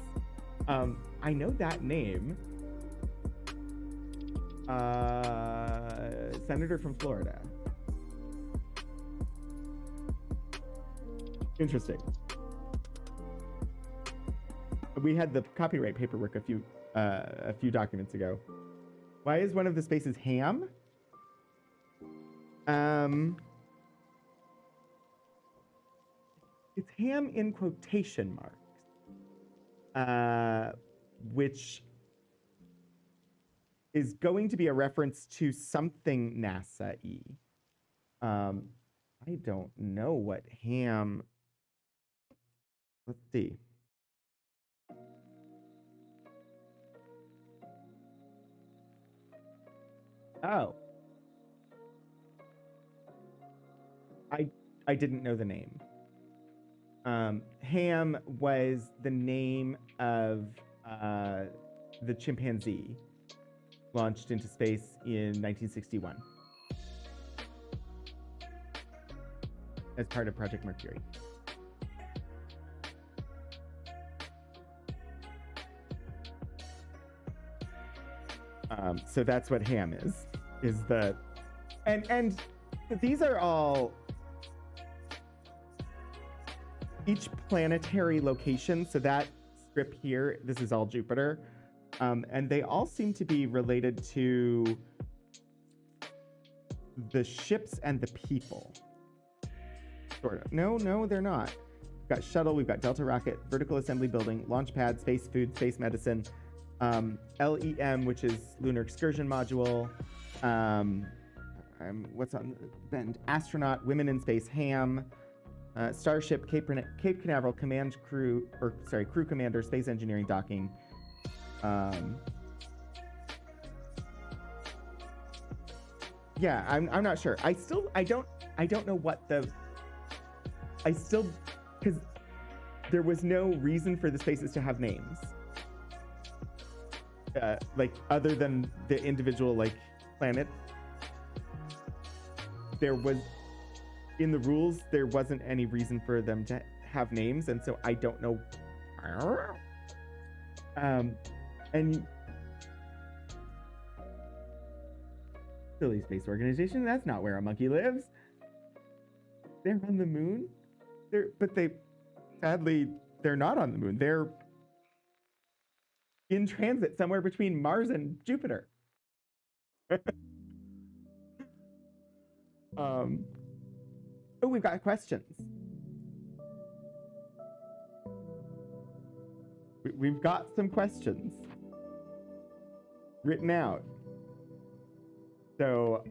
I know that name. Senator from Florida. Interesting. We had the copyright paperwork a few documents ago. Why is one of the spaces ham? It's ham in quotation marks, which is going to be a reference to something NASA-y. I don't know what ham. Let's see. Oh. I didn't know the name. Ham was the name of the chimpanzee launched into space in 1961 as part of Project Mercury. So that's what ham is. is the, and these are all each planetary location. So that strip here, this is all Jupiter. And they all seem to be related to the ships and the people. Sort of. No, they're not. We've got shuttle, we've got Delta rocket, vertical assembly building, launch pad, space food, space medicine, LEM, which is lunar excursion module. What's on bend? Astronaut, women in space, ham, starship, Cape Canaveral, crew commander, space engineering, docking. Yeah, I'm not sure. I don't know what because there was no reason for the spaces to have names. Like other than the individual like planets. There was, in the rules, there wasn't any reason for them to have names, and so I don't know. And Philly Space Organization, that's not where a monkey lives. They're on the moon. Sadly, they're not on the moon. They're in transit somewhere between Mars and Jupiter. Oh, we've got questions. We've got some questions written out. So,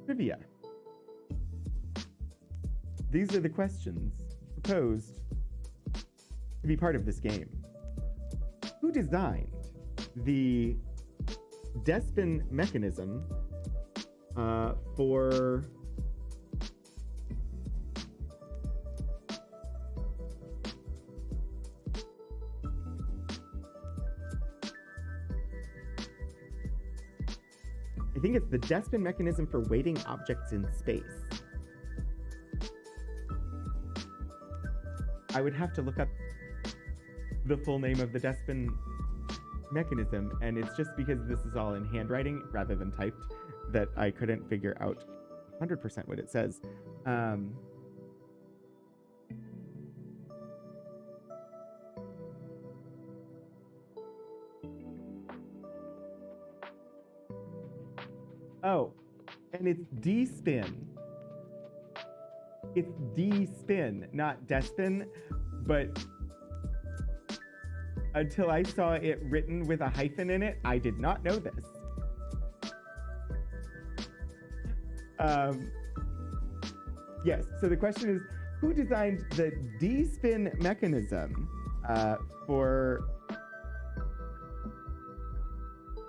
trivia. These are the questions proposed to be part of this game. Who designed the Despin mechanism for I think it's the Despin mechanism for weighting objects in space. I would have to look up the full name of the Despin mechanism, and it's just because this is all in handwriting rather than typed that I couldn't figure out 100% what it says. Oh, and it's D-spin. It's D-spin, not Despin, but until I saw it written with a hyphen in it, I did not know this. Yes, so the question is, who designed the D-spin mechanism for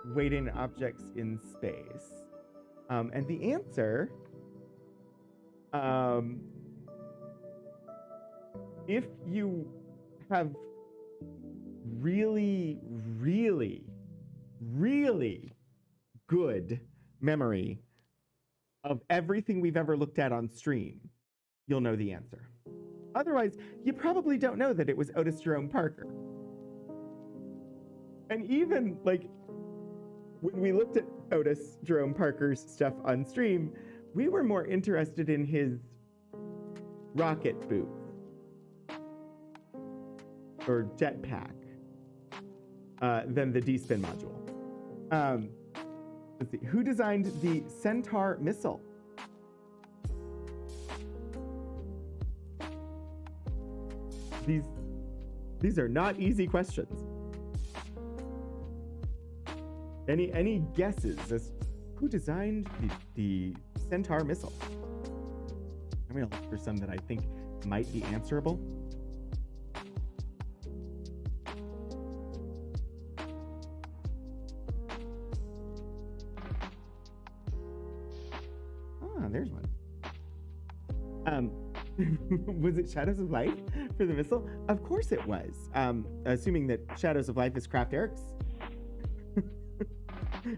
weighting objects in space? And the answer, if you have really, really, really good memory of everything we've ever looked at on stream, you'll know the answer. Otherwise, you probably don't know that it was Otis Jerome Parker. And even, like, when we looked at Otis Jerome Parker's stuff on stream, we were more interested in his rocket boots or jetpack than the D-spin module. Let's see, who designed the Centaur missile? These are not easy questions. Any guesses as who designed the Centaur missile? I'm gonna look for some that I think might be answerable. Ah, there's one. Was it Shadows of Life for the missile? Of course it was. Assuming that Shadows of Life is Kraft Eric's.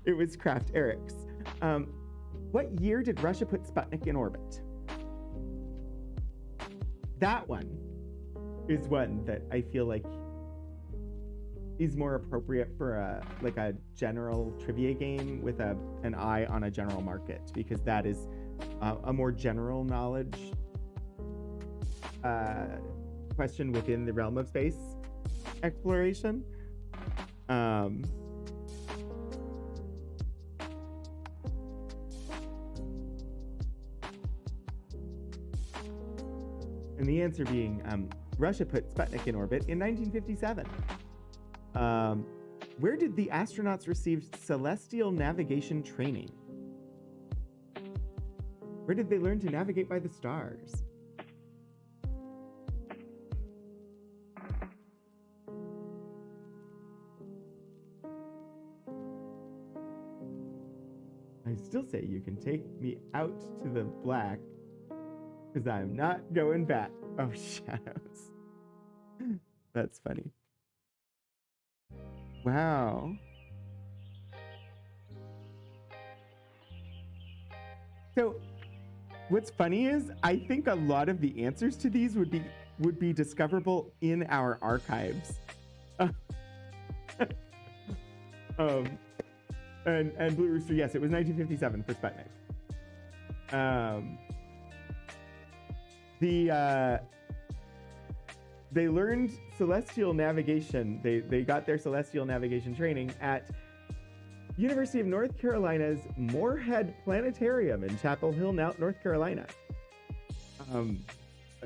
It was Kraft Eric's. What year did Russia put Sputnik in orbit? That one is one that I feel like is more appropriate for a general trivia game with an eye on a general market, because that is a more general knowledge question within the realm of space exploration. And the answer being Russia put Sputnik in orbit in 1957. Where did the astronauts receive celestial navigation training? Where did they learn to navigate by the stars? I still say you can take me out to the black, because I'm not going back. Oh, shadows. That's funny. Wow. So what's funny is I think a lot of the answers to these would be discoverable in our archives. And Blue Rooster, yes, it was 1957 for Sputnik. They learned celestial navigation. They got their celestial navigation training at University of North Carolina's Moorhead Planetarium in Chapel Hill, North Carolina.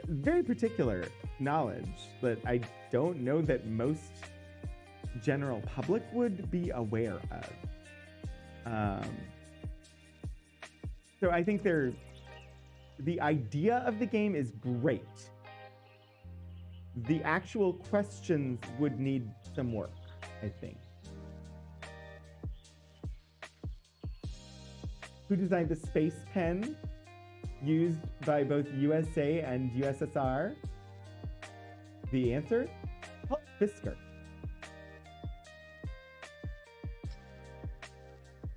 Very particular knowledge that I don't know that most general public would be aware of. So I think the idea of the game is great. The actual questions would need some work, I think. Who designed the space pen used by both USA and USSR? The answer? Paul Fisker.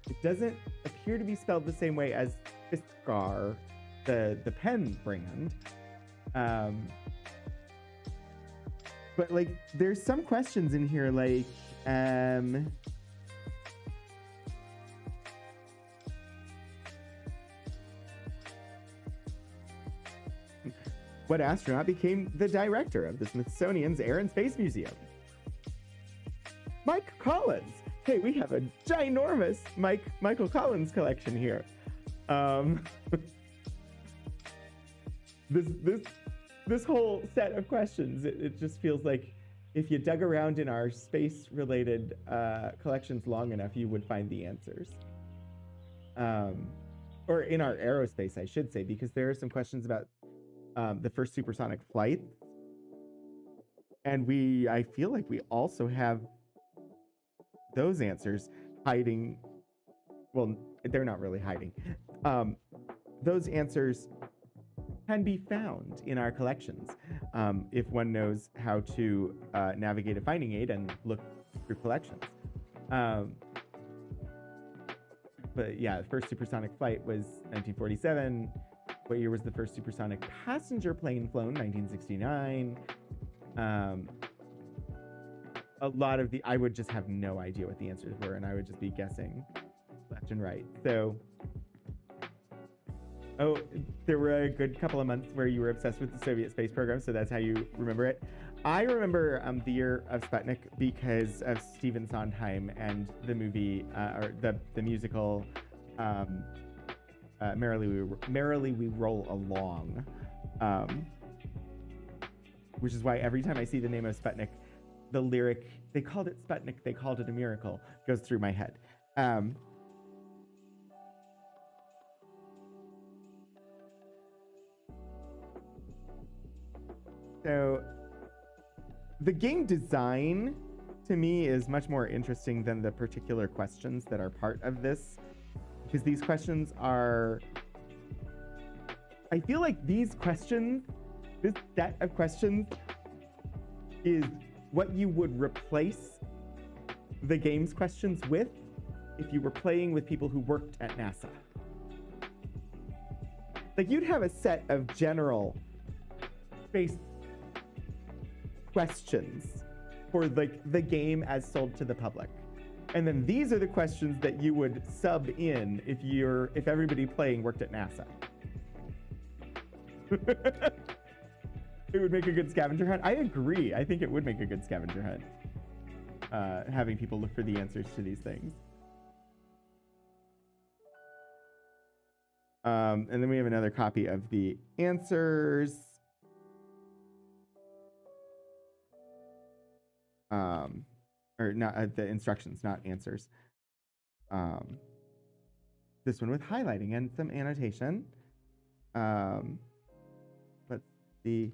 It doesn't appear to be spelled the same way as Fiskar, the pen brand. But like, there's some questions in here, like, what astronaut became the director of the Smithsonian's Air and Space Museum? Mike Collins. Hey, we have a ginormous Michael Collins collection here. This whole set of questions, it just feels like if you dug around in our space-related collections long enough, you would find the answers. Or in our aerospace, I should say, because there are some questions about the first supersonic flight. And I feel like we also have those answers hiding. Well, they're not really hiding. Those answers can be found in our collections if one knows how to navigate a finding aid and look through collections. But yeah, the first supersonic flight was 1947. What year was the first supersonic passenger plane flown? 1969. A lot of I would just have no idea what the answers were, and I would just be guessing left and right. So, there were a good couple of months where you were obsessed with the Soviet space program, so that's how you remember it. I remember the year of Sputnik because of Stephen Sondheim and the movie, or the musical, Merrily We Roll Along, which is why every time I see the name of Sputnik, the lyric, they called it Sputnik, they called it a miracle, goes through my head. So the game design to me is much more interesting than the particular questions that are part of this, because these questions are, I feel like these questions, this set of questions is what you would replace the game's questions with if you were playing with people who worked at NASA. Like, you'd have a set of general space questions for like the game as sold to the public. And then these are the questions that you would sub in if everybody playing worked at NASA. It would make a good scavenger hunt. I agree. I think it would make a good scavenger hunt. Having people look for the answers to these things. And then we have another copy of the answers. Or not the instructions, not answers. This one with highlighting and some annotation. Let's see.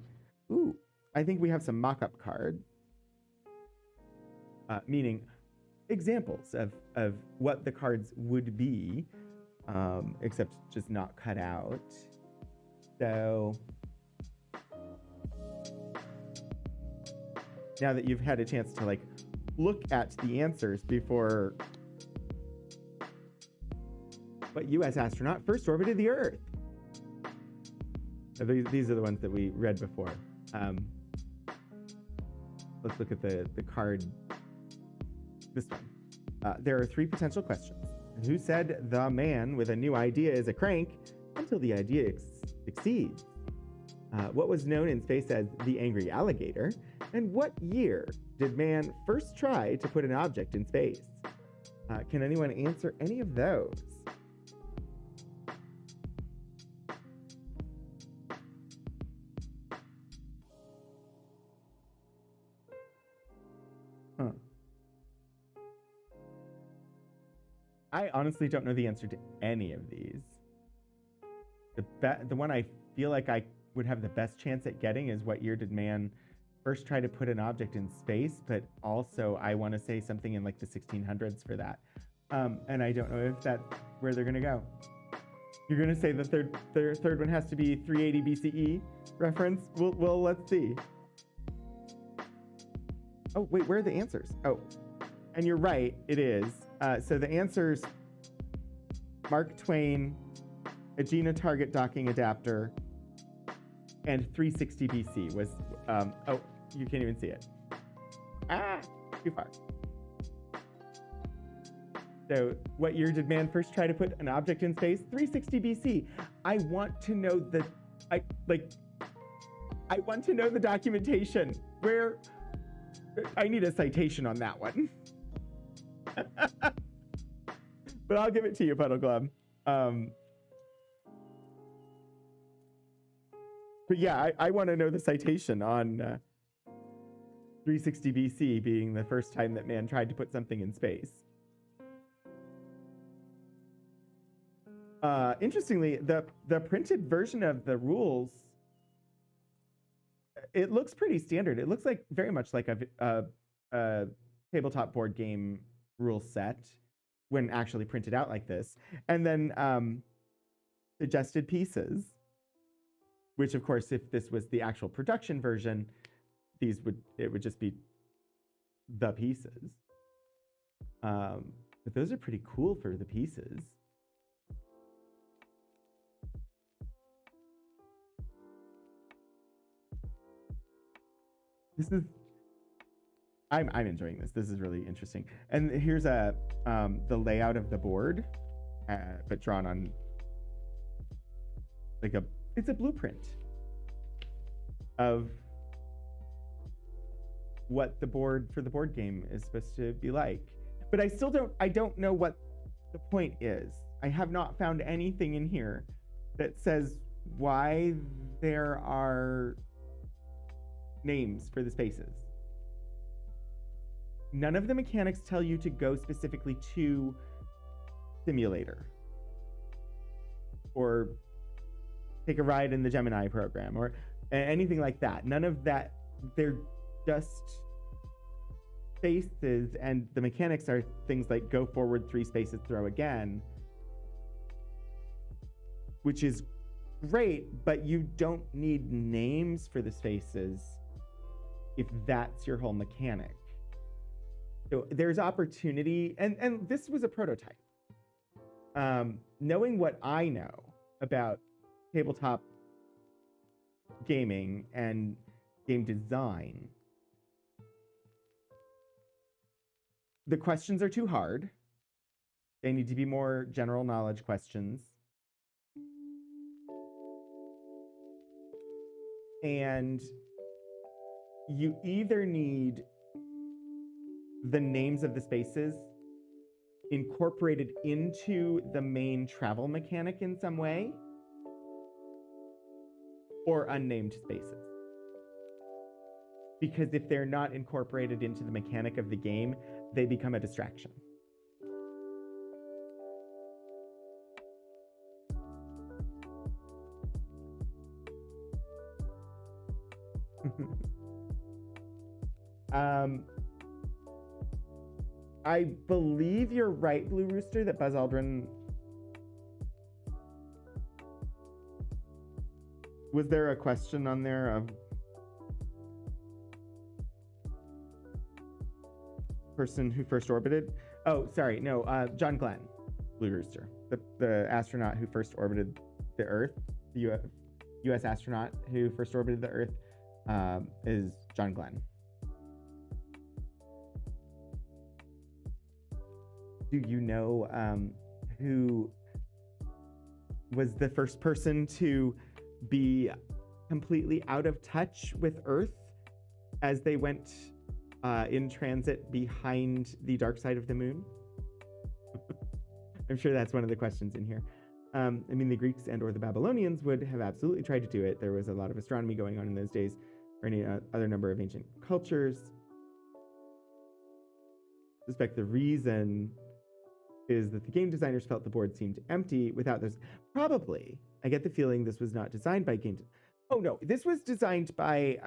Ooh, I think we have some mock-up cards, meaning examples of what the cards would be, except just not cut out. So now that you've had a chance to like look at the answers before what U.S. astronaut first orbited the Earth? These are the ones that we read before. Let's look at the card. This one. There are 3 potential questions. Who said the man with a new idea is a crank until the idea succeeds? What was known in space as the angry alligator? And what year did man first try to put an object in space? Can anyone answer any of those? Huh. I honestly don't know the answer to any of these. The one I feel like I would have the best chance at getting is what year did man first try to put an object in space, but also I want to say something in like the 1600s for that. And I don't know if that's where they're going to go. You're going to say the third one has to be 380 BCE reference? Well, let's see. Oh, wait, where are the answers? Oh, and you're right, it is. So the answers, Mark Twain, Agena target docking adapter, and 360 BC was, oh, you can't even see it. Ah, too far. So what year did man first try to put an object in space? 360 BC. I want to know I want to know the documentation. Where, I need a citation on that one. But I'll give it to you, Puddle Glove. But yeah, I want to know the citation on 360 BC being the first time that man tried to put something in space. Interestingly, the printed version of the rules, it looks pretty standard. It looks like very much like a tabletop board game rule set when actually printed out like this. And then suggested pieces, which of course, if this was the actual production version, it would just be the pieces. But those are pretty cool for the pieces. I'm enjoying this. This is really interesting. And here's the layout of the board, but drawn on like it's a blueprint of what the board for the board game is supposed to be like. But I don't know what the point is. I have not found anything in here that says why there are names for the spaces. None of the mechanics tell you to go specifically to simulator or take a ride in the Gemini program or anything like that. None of that. They're just spaces, and the mechanics are things like go forward 3 spaces, throw again, which is great, but you don't need names for the spaces if that's your whole mechanic. So there's opportunity, and this was a prototype. Knowing what I know about tabletop gaming and game design, the questions are too hard. They need to be more general knowledge questions. And you either need the names of the spaces incorporated into the main travel mechanic in some way, or unnamed spaces. Because if they're not incorporated into the mechanic of the game, they become a distraction. I believe you're right, Blue Rooster, that Buzz Aldrin... Was there a question on there of person who first orbited? Oh, sorry, no, John Glenn, Blue Rooster, the astronaut who first orbited the Earth, the U.S. astronaut who first orbited the Earth, is John Glenn. Do you know who was the first person to be completely out of touch with Earth as they went in transit behind the dark side of the moon? I'm sure that's one of the questions in here. I mean, the Greeks and or the Babylonians would have absolutely tried to do it. There was a lot of astronomy going on in those days, or any other number of ancient cultures. I suspect the reason is that the game designers felt the board seemed empty without this. Probably. I get the feeling this was not designed by oh no, this was designed by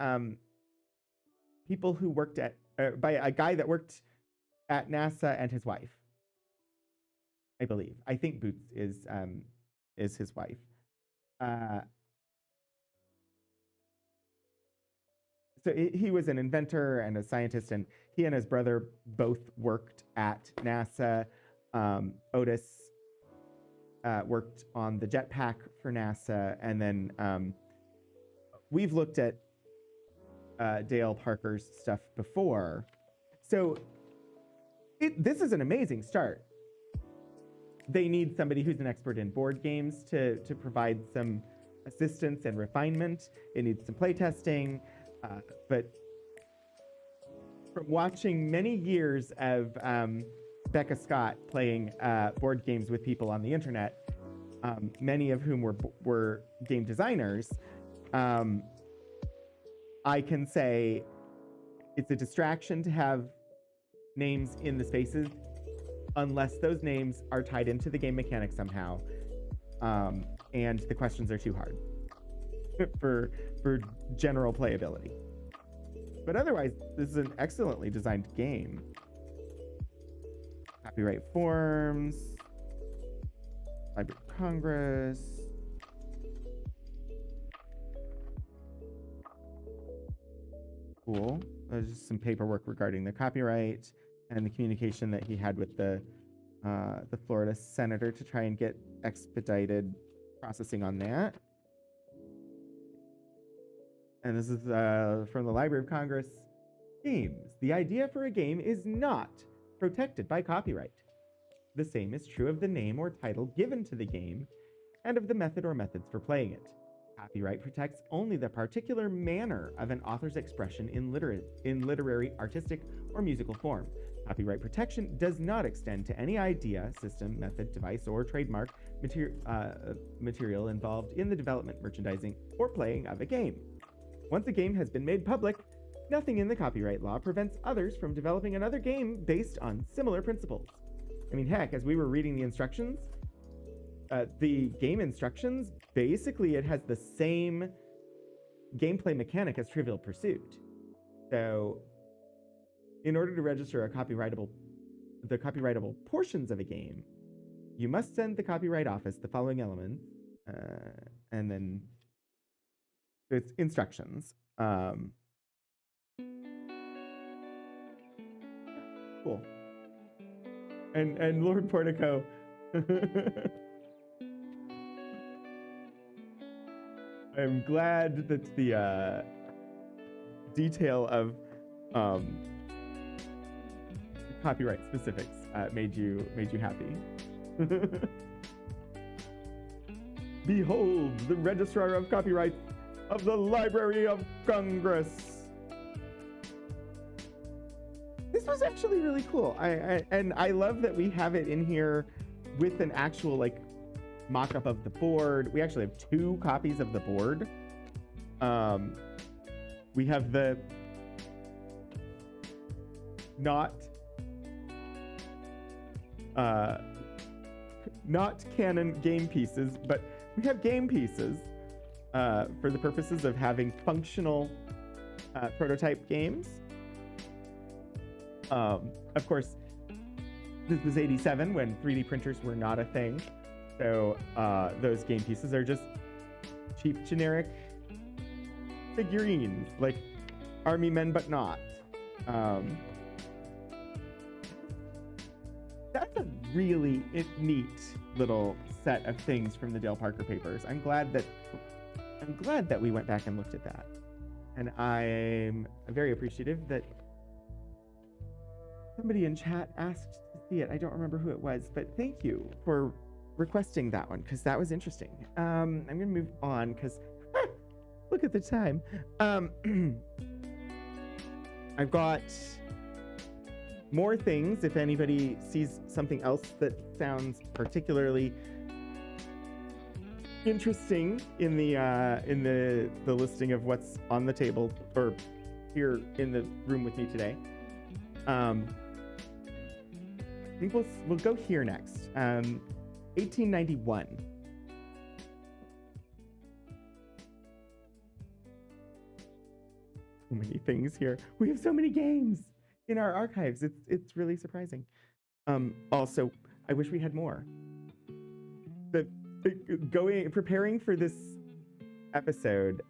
people who worked at, by a guy that worked at NASA and his wife, I believe. I think Boots is his wife. So he was an inventor and a scientist, and he and his brother both worked at NASA. Otis worked on the jetpack for NASA, and then we've looked at Dale Parker's stuff before. So this is an amazing start. They need somebody who's an expert in board games to provide some assistance and refinement. It needs some playtesting, but from watching many years of Becca Scott playing board games with people on the internet, many of whom were game designers, I can say it's a distraction to have names in the spaces unless those names are tied into the game mechanic somehow, and the questions are too hard for general playability. But otherwise, this is an excellently designed game. Copyright forms, Library of Congress. Cool. There's just some paperwork regarding the copyright and the communication that he had with the Florida senator to try and get expedited processing on that. And this is from the Library of Congress. Games. The idea for a game is not protected by copyright. The same is true of the name or title given to the game and of the method or methods for playing it. Copyright protects only the particular manner of an author's expression in literary, artistic, or musical form. Copyright protection does not extend to any idea, system, method, device, or trademark material involved in the development, merchandising, or playing of a game. Once a game has been made public, nothing in the copyright law prevents others from developing another game based on similar principles. I mean, heck, as we were reading the instructions, the game instructions, basically it has the same gameplay mechanic as Trivial Pursuit. So in order to register the copyrightable portions of a game, you must send the Copyright Office the following elements, and then it's instructions. Cool. And Lord Portico. I'm glad that the copyright specifics made you happy. Behold, the Registrar of Copyright of the Library of Congress. This was actually really cool. And I love that we have it in here with an actual like mock-up of the board. We actually have 2 copies of the board. We have the not canon game pieces, but we have game pieces for the purposes of having functional prototype games. Of course, this was 87 when 3D printers were not a thing. So those game pieces are just cheap, generic figurines, like army men, but not. That's a really neat little set of things from the Dale Parker papers. I'm glad that we went back and looked at that. And I'm very appreciative that somebody in chat asked to see it. I don't remember who it was, but thank you for requesting that one, because that was interesting. I'm gonna move on because look at the time. I've got more things. If anybody sees something else that sounds particularly interesting in the listing of what's on the table or here in the room with me today, I think we'll go here next. 1891. So many things here. We have so many games in our archives. It's really surprising. Also, I wish we had more. Preparing for this episode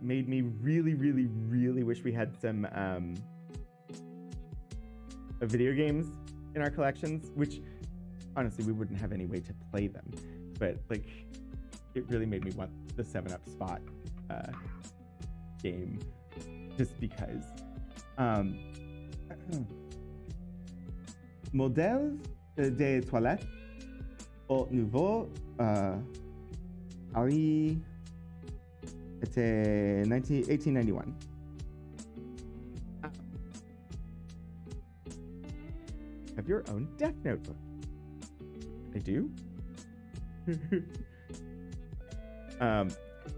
made me really, really, really wish we had some video games in our collections, which honestly we wouldn't have any way to play them, but like it really made me want the 7-Up Spot game, just because. Modèles de toilettes au nouveau Paris était 1891. Have your own Death Notebook. I do.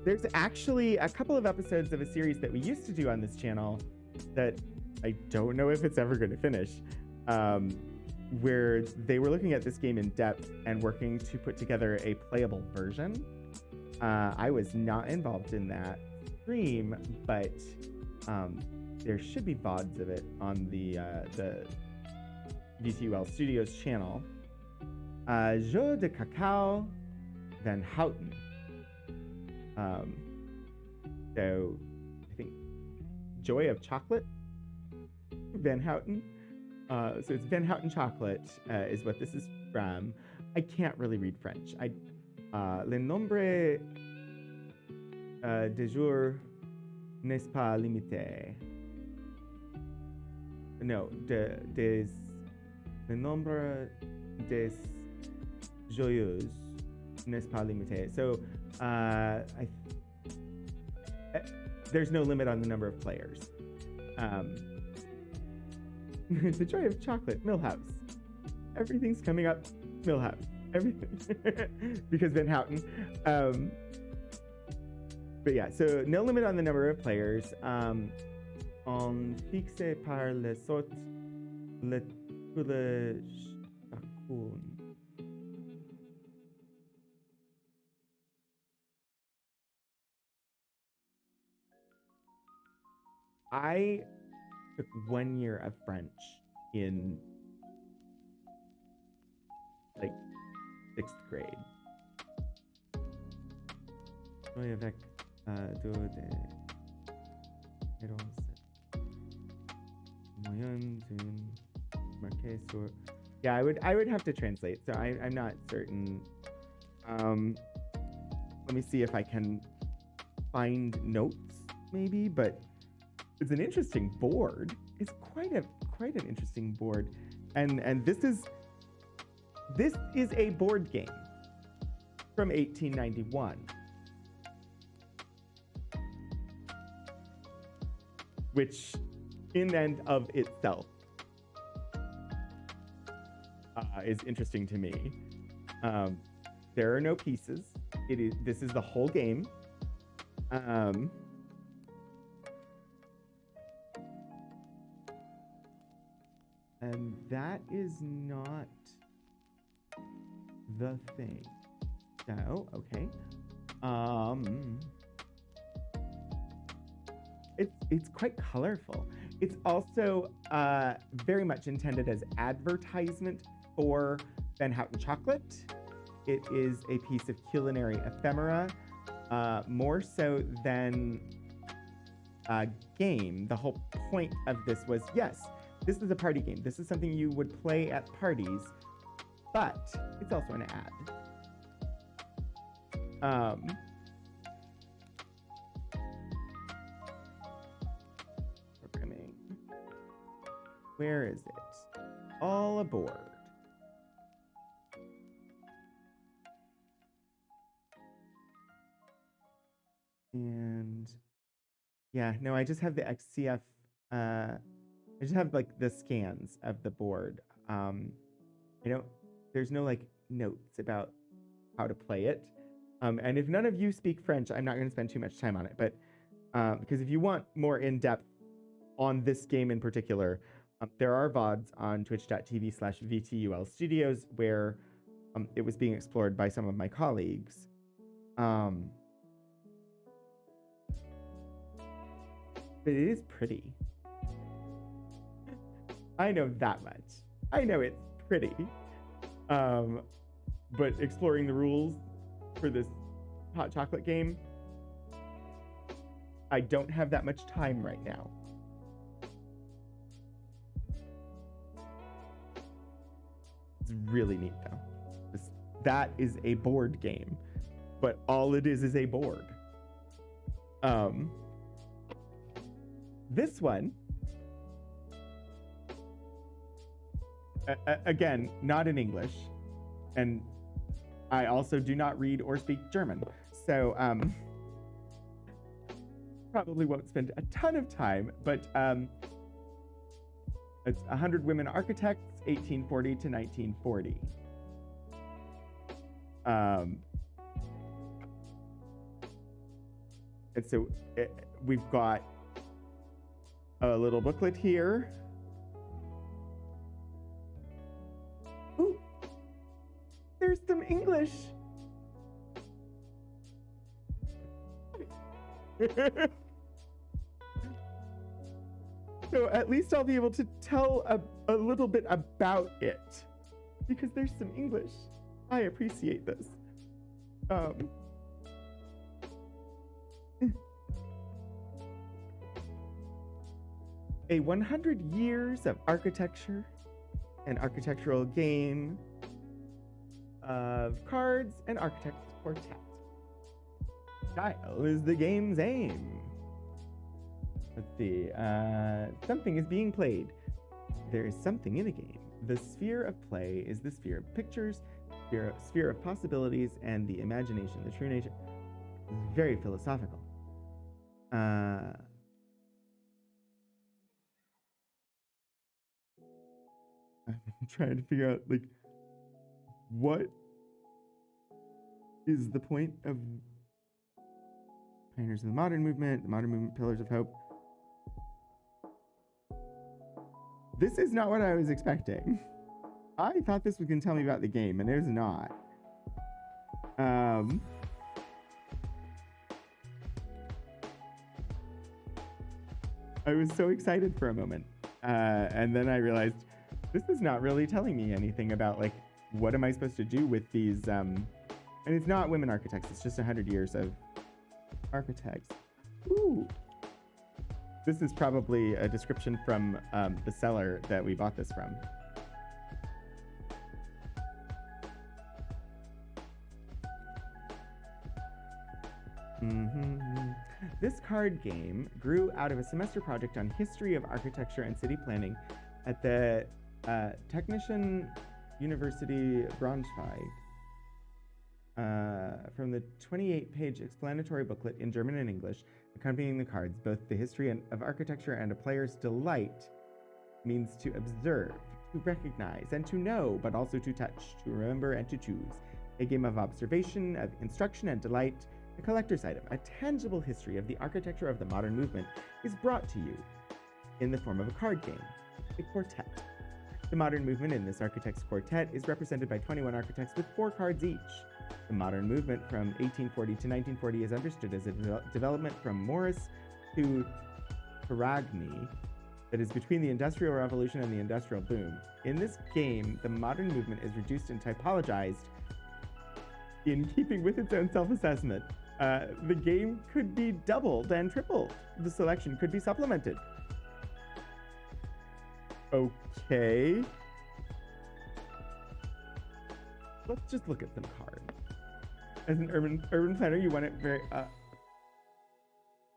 There's actually a couple of episodes of a series that we used to do on this channel that I don't know if it's ever going to finish, where they were looking at this game in depth and working to put together a playable version. I was not involved in that stream, but there should be VODs of it on the VTUL Studios channel. Jeu de Cacao Van Houten. So I think Joy of Chocolate Van Houten. So it's Van Houten Chocolate is what this is from. I can't really read French. Le nombre de jours n'est pas limité. No, le nombre des joyeuses n'est pas limité. So there's no limit on the number of players. The Joy of Chocolate, Millhouse. Everything's coming up, Millhouse. Everything. Because Van Houten. But yeah, so no limit on the number of players. On fixé par les sortes le chacun. I took 1 year of French in like 6th grade. Avec deux yeah, I would have to translate, so I'm not certain. Let me see if I can find notes, maybe, but it's an interesting board. It's quite an interesting board. And this is a board game from 1891, which in and of itself is interesting to me. There are no pieces. This is the whole game. And that is not the thing. So, okay. It's quite colorful. It's also very much intended as advertisement for Van Houten chocolate. It is a piece of culinary ephemera, more so than a game. The whole point of this was, yes, this is a party game. This is something you would play at parties, but it's also an ad. Programming. Where is it? All aboard. And yeah, no, I just have the XCF. I just have like the scans of the board. There's no like notes about how to play it. And if none of you speak French, I'm not going to spend too much time on it. But because if you want more in-depth on this game in particular, there are VODs on twitch.tv/VTUL Studios where it was being explored by some of my colleagues. But it is pretty. I know that much. I know it's pretty. But exploring the rules for this hot chocolate game, I don't have that much time right now. It's really neat though. That is a board game, but all it is a board. This one, again, not in English, and I also do not read or speak German, so probably won't spend a ton of time, but it's 100 Women Architects, 1840 to 1940. And so we've got a little booklet here. Ooh, there's some English. So at least I'll be able to tell a little bit about it because there's some English. I appreciate this. A 100 years of architecture, an architectural game of cards and architect's quartet. Style is the game's aim. Let's see, something is being played. There is something in a game. The sphere of play is the sphere of pictures, sphere of possibilities, and the imagination, the true nature. Very philosophical. I'm trying to figure out, like, what is the point of Pioneers of the Modern Movement, Pillars of Hope. This is not what I was expecting. I thought this was going to tell me about the game, and it was not. I was so excited for a moment, and then I realized this is not really telling me anything about, like, what am I supposed to do with these, and it's not women architects, it's just 100 years of architects. Ooh. This is probably a description from the seller that we bought this from. This card game grew out of a semester project on history of architecture and city planning at the Technischen University Braunschweig. From the 28-page explanatory booklet in German and English accompanying the cards, both the history of architecture and a player's delight means to observe, to recognize, and to know, but also to touch, to remember, and to choose. A game of observation, of instruction and delight, a collector's item, a tangible history of the architecture of the modern movement is brought to you in the form of a card game, a quartet. The modern movement in this architect's quartet is represented by 21 architects with 4 cards each. The modern movement from 1840 to 1940 is understood as a development from Morris to Peragni that is between the Industrial Revolution and the Industrial Boom. In this game, the modern movement is reduced and typologized in keeping with its own self-assessment. The game could be doubled and tripled. The selection could be supplemented. Okay. Let's just look at some cards. As an urban planner, you want it very.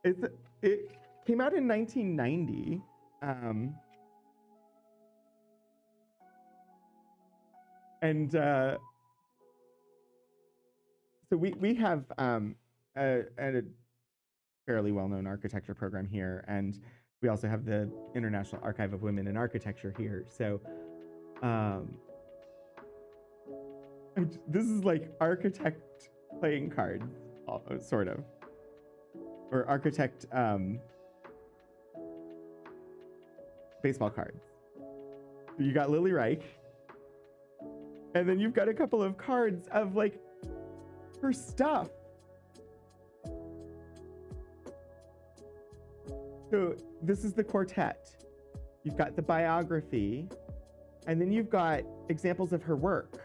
It came out in 1990. So we have a fairly well-known architecture program here, and we also have the International Archive of Women in Architecture here. So this is like architect playing cards, sort of, or architect baseball cards. You got Lily Reich, and then you've got a couple of cards of like her stuff. So this is the quartet. You've got the biography, and then you've got examples of her work.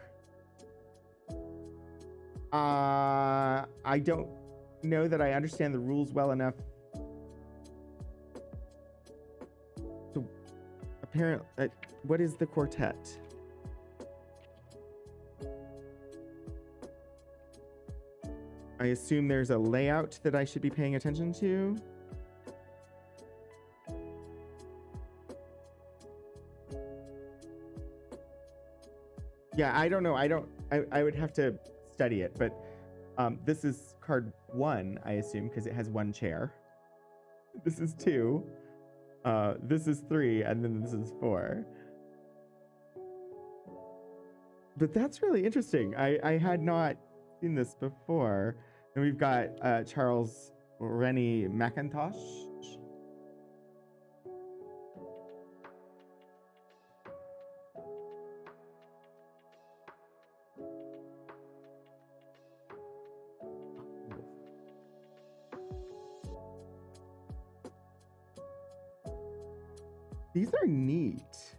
I don't know that I understand the rules well enough. So apparently, what is the quartet? I assume there's a layout that I should be paying attention to. Yeah, I don't know. I would have to study it, but this is card 1, I assume, because it has 1 chair. This is 2. This is 3, and then this is 4. But that's really interesting. I had not seen this before. And we've got Charles Rennie Mackintosh. These are neat.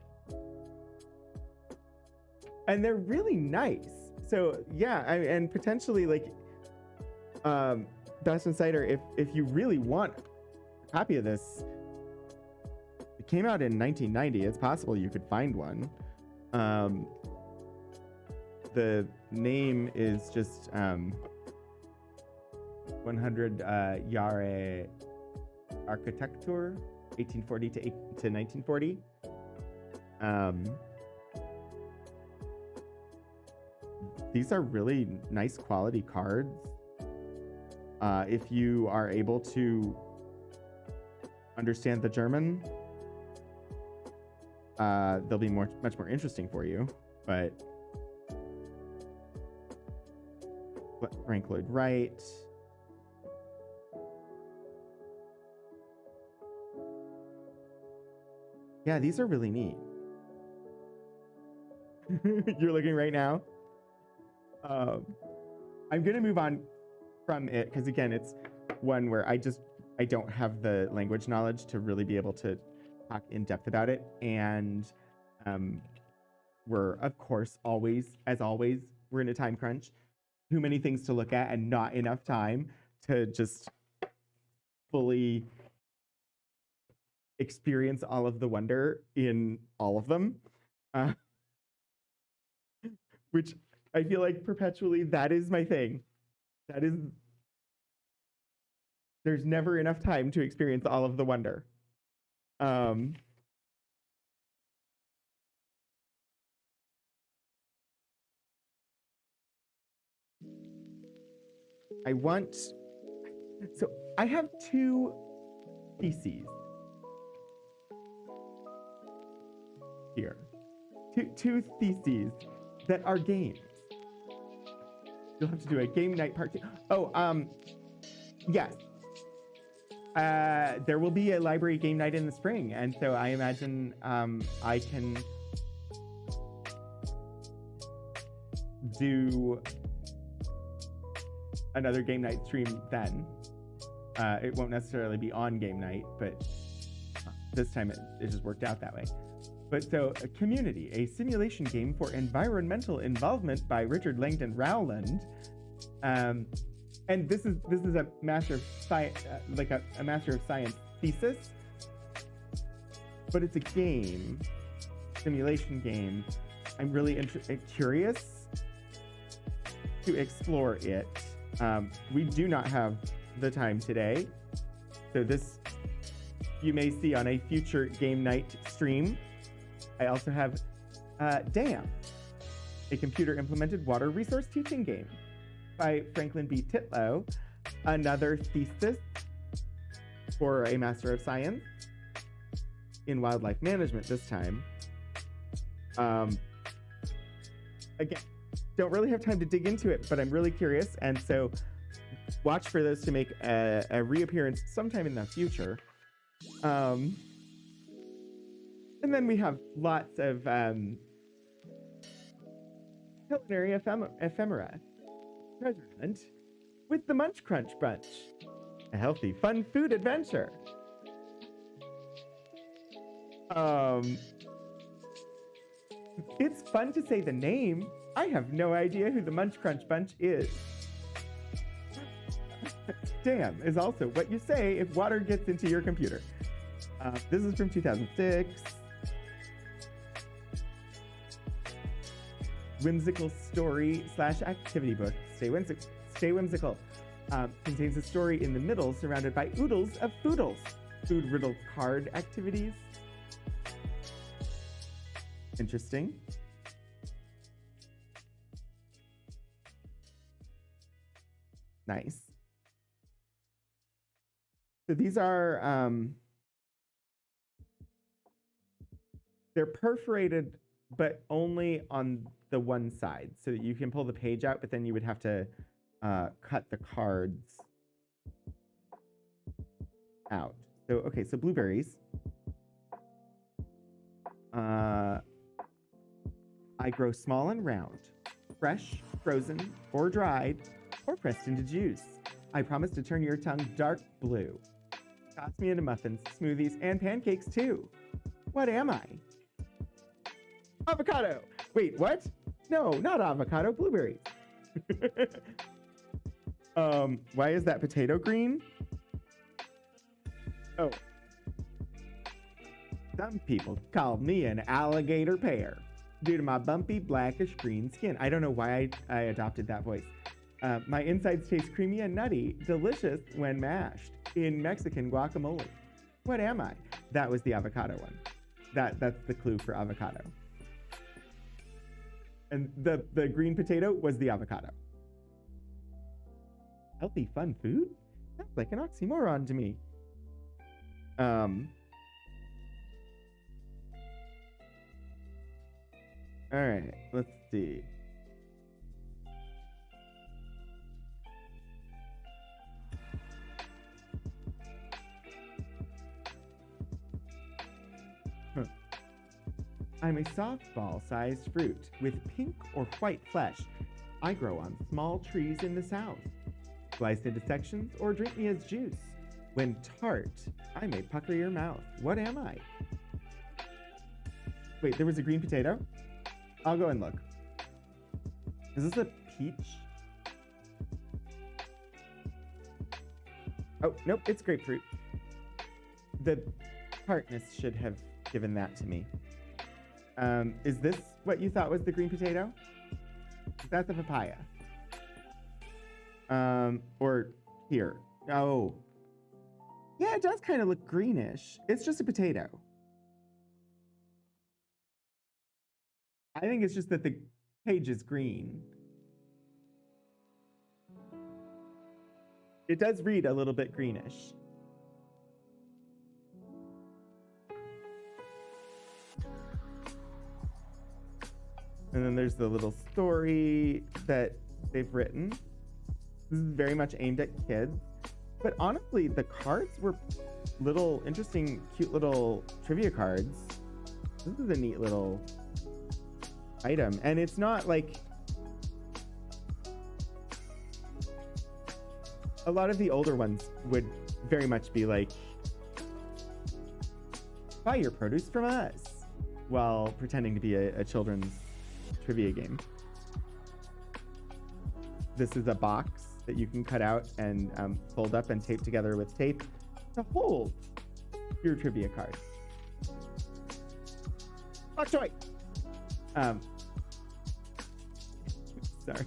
And they're really nice. So yeah, and potentially like Best Insider, if you really want a copy of this, it came out in 1990. It's possible you could find one. The name is just 100 Jahre Architektur, 1840 to 1940. These are really nice quality cards. If you are able to understand the German, they'll be much more interesting for you. But Frank Lloyd Wright. Yeah, these are really neat. You're looking right now. I'm gonna move on from it because again, it's one where I don't have the language knowledge to really be able to talk in depth about it. And we're of course as always, we're in a time crunch. Too many things to look at and not enough time to just fully experience all of the wonder in all of them. Which I feel like perpetually that is my thing. There's never enough time to experience all of the wonder. So I have two theses here. Two theses that are games. You'll have to do a game night part 2. Oh, yes. There will be a library game night in the spring, and so I imagine I can do another game night stream then. It won't necessarily be on game night, but this time it just worked out that way. But so, Community, a simulation game for environmental involvement by Richard Langdon Rowland. And this is a Master of Science, a Master of Science thesis, but it's a game, simulation game. I'm really curious to explore it. We do not have the time today, so this you may see on a future game night stream. I also have Dam, a computer-implemented water resource teaching game by Franklin B. Titlow, another thesis for a Master of Science in Wildlife Management this time. Again, don't really have time to dig into it, but I'm really curious, and so watch for those to make a reappearance sometime in the future. And then we have lots of culinary ephemera. Treasure hunt with the Munch Crunch Bunch, a healthy, fun food adventure. It's fun to say the name. I have no idea who the Munch Crunch Bunch is. Damn is also what you say if water gets into your computer. This is from 2006. Whimsical story / activity book. Stay whimsical. Contains a story in the middle surrounded by oodles of foodles. Food riddle card activities. Interesting. Nice. So these are, they're perforated, but only on the one side, so that you can pull the page out, but then you would have to cut the cards out. So, okay, so blueberries. I grow small and round, fresh, frozen, or dried, or pressed into juice. I promise to turn your tongue dark blue. Toss me into muffins, smoothies, and pancakes too. What am I? Avocado. Wait, what? No, not avocado, blueberries. Why is that potato green? Oh. Some people call me an alligator pear due to my bumpy, blackish green skin. I don't know why I adopted that voice. My insides taste creamy and nutty, delicious when mashed in Mexican guacamole. What am I? That was the avocado one. That's the clue for avocado. And the green potato was the avocado. Healthy, fun food? That's like an oxymoron to me. All right, let's see. I'm a softball-sized fruit with pink or white flesh. I grow on small trees in the south. Slice into sections or drink me as juice. When tart, I may pucker your mouth. What am I? Wait, there was a green potato? I'll go and look. Is this a peach? Oh, nope, it's grapefruit. The tartness should have given that to me. Is this what you thought was the green potato? That's a papaya. Or here. Oh. Yeah, it does kind of look greenish. It's just a potato. I think it's just that the page is green. It does read a little bit greenish. And then there's the little story that they've written. This is very much aimed at kids. But honestly, the cards were little, interesting, cute little trivia cards. This is a neat little item. And it's not like... A lot of the older ones would very much be like, buy your produce from us, while pretending to be a children's trivia game. This is a box that you can cut out and fold up and tape together with tape to hold your trivia card. Bok choy! Sorry.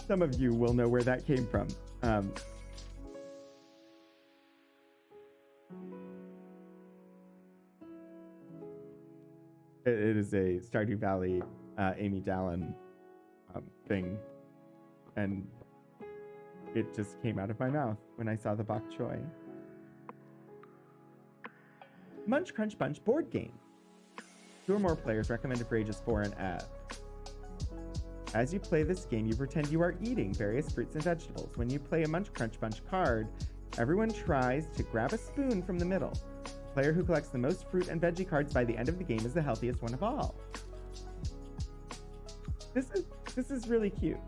Some of you will know where that came from. It is a Stardew Valley Amy Dallin thing, and it just came out of my mouth when I saw the bok choy. Munch Crunch Bunch board game. 2 or more players, recommended for ages 4 and up. As you play this game, you pretend you are eating various fruits and vegetables. When you play a Munch Crunch Bunch card, everyone tries to grab a spoon from the middle. The player who collects the most fruit and veggie cards by the end of the game is the healthiest one of all. This is really cute.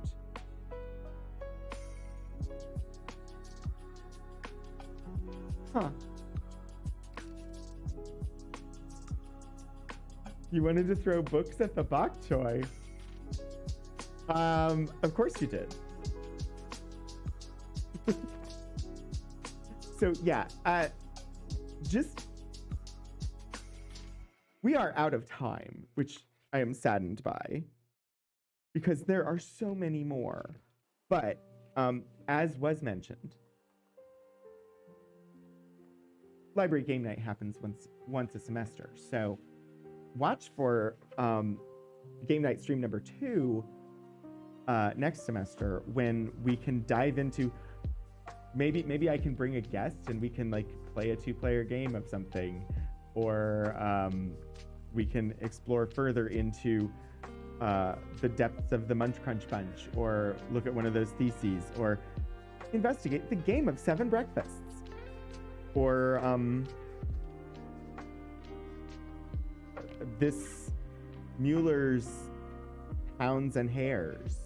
Huh. You wanted to throw books at the bok choy. Of course you did. So yeah, we are out of time, which I am saddened by, because there are so many more. But as was mentioned, library game night happens once a semester. So watch for game night stream number 2 next semester, when we can dive into, maybe I can bring a guest and we can like play a 2-player game of something, or we can explore further into the depths of the Munch Crunch Bunch, or look at one of those theses, or investigate the game of 7 breakfasts, or this Mueller's Hounds and Hares,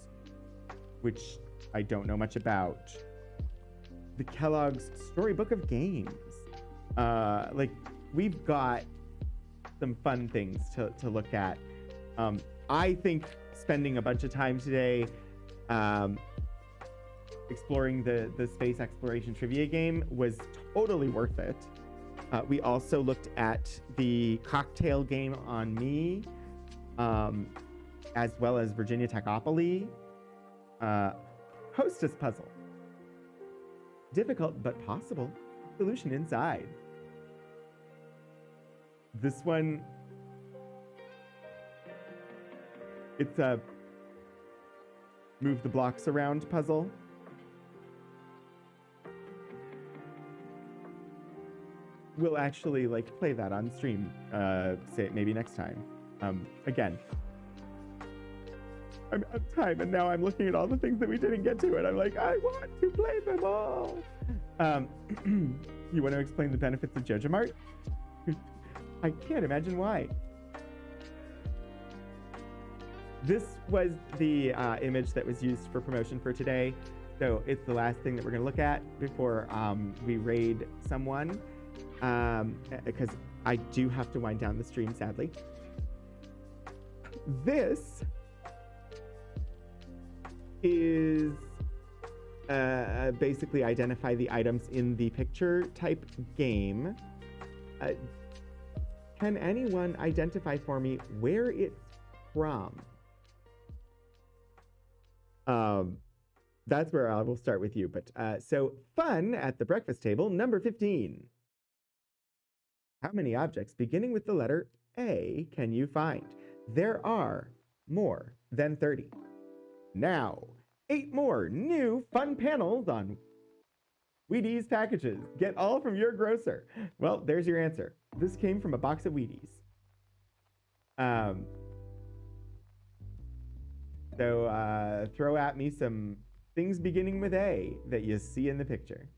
which I don't know much about. The Kellogg's Storybook of Games. Like, we've got some fun things to look at. I think spending a bunch of time today exploring the space exploration trivia game was totally worth it. We also looked at the Cocktail Game on Me, as well as Virginia Techopoly. Hostess Puzzle. Difficult but possible. Solution inside. This one, it's a move the blocks around puzzle. We'll actually like play that on stream, say maybe next time. Again, I'm out of time, and now I'm looking at all the things that we didn't get to, and I'm like, I want to play them all. You want to explain the benefits of JoJo Mart? I can't imagine why. This was the image that was used for promotion for today, so it's the last thing that we're going to look at before we raid someone, because I do have to wind down the stream, sadly. This is basically identify the items in the picture type game. Can anyone identify for me where it's from? That's where I will start with you. But so fun at the breakfast table, number 15. How many objects beginning with the letter A can you find? There are more than 30. Now, 8 more new fun panels on Wheaties packages. Get all from your grocer. Well, there's your answer. This came from a box of Wheaties. So throw at me some things beginning with A that you see in the picture.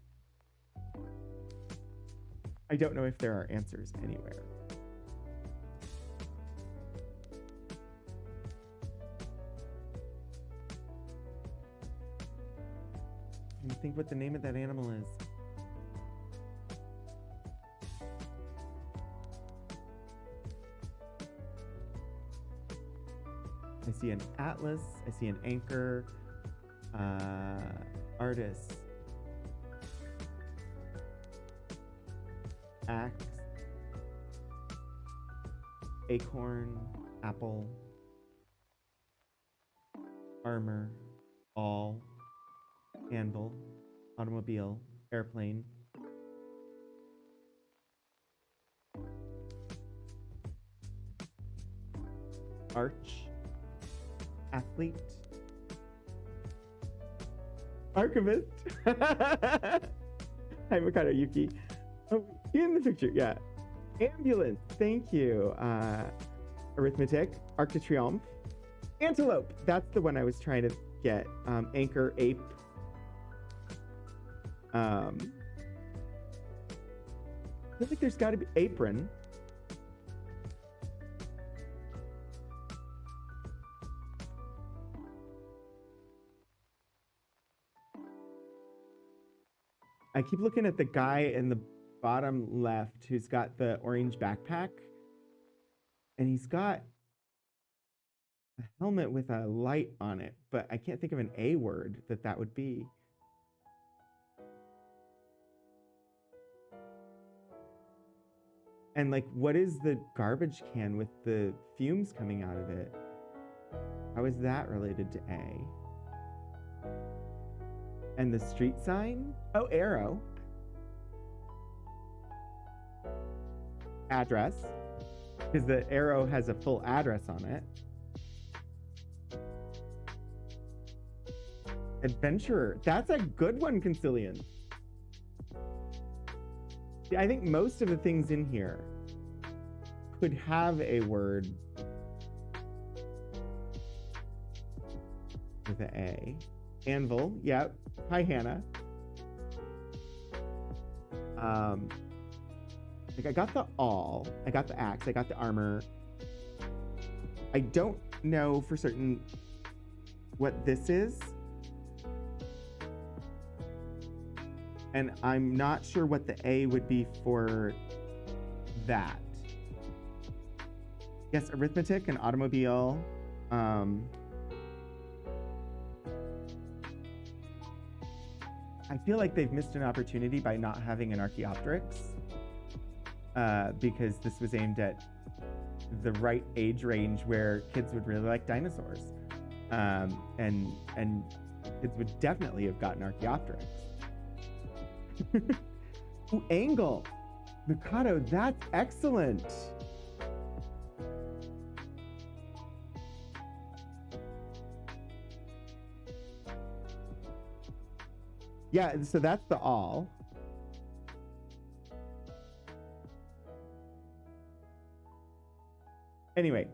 I don't know if there are answers anywhere. Can you think what the name of that animal is? I see an atlas, I see an anchor, artist, axe, acorn, apple, armor, awl, anvil, automobile, airplane, arch, athlete, archivist. Hi, Mikado Yuki. Oh, in the picture, yeah. Ambulance, thank you. Arithmetic, Arc de Triomphe, antelope. That's the one I was trying to get. Anchor, ape. I feel like there's got to be apron. I keep looking at the guy in the bottom left who's got the orange backpack, and he's got a helmet with a light on it, but I can't think of an A word that would be. And like, what is the garbage can with the fumes coming out of it? How is that related to A? And the street sign? Oh, arrow. Address, because the arrow has a full address on it. Adventurer. That's a good one, Concilian. I think most of the things in here could have a word with an A. Anvil, yep. Hi, Hannah. Like I got the awl, I got the axe, I got the armor. I don't know for certain what this is. And I'm not sure what the A would be for that. Yes, arithmetic and automobile. I feel like they've missed an opportunity by not having an Archaeopteryx, because this was aimed at the right age range where kids would really like dinosaurs, and kids would definitely have gotten Archaeopteryx. Ooh, angle, Mikado, that's excellent. Yeah, so that's the awl. Anyway,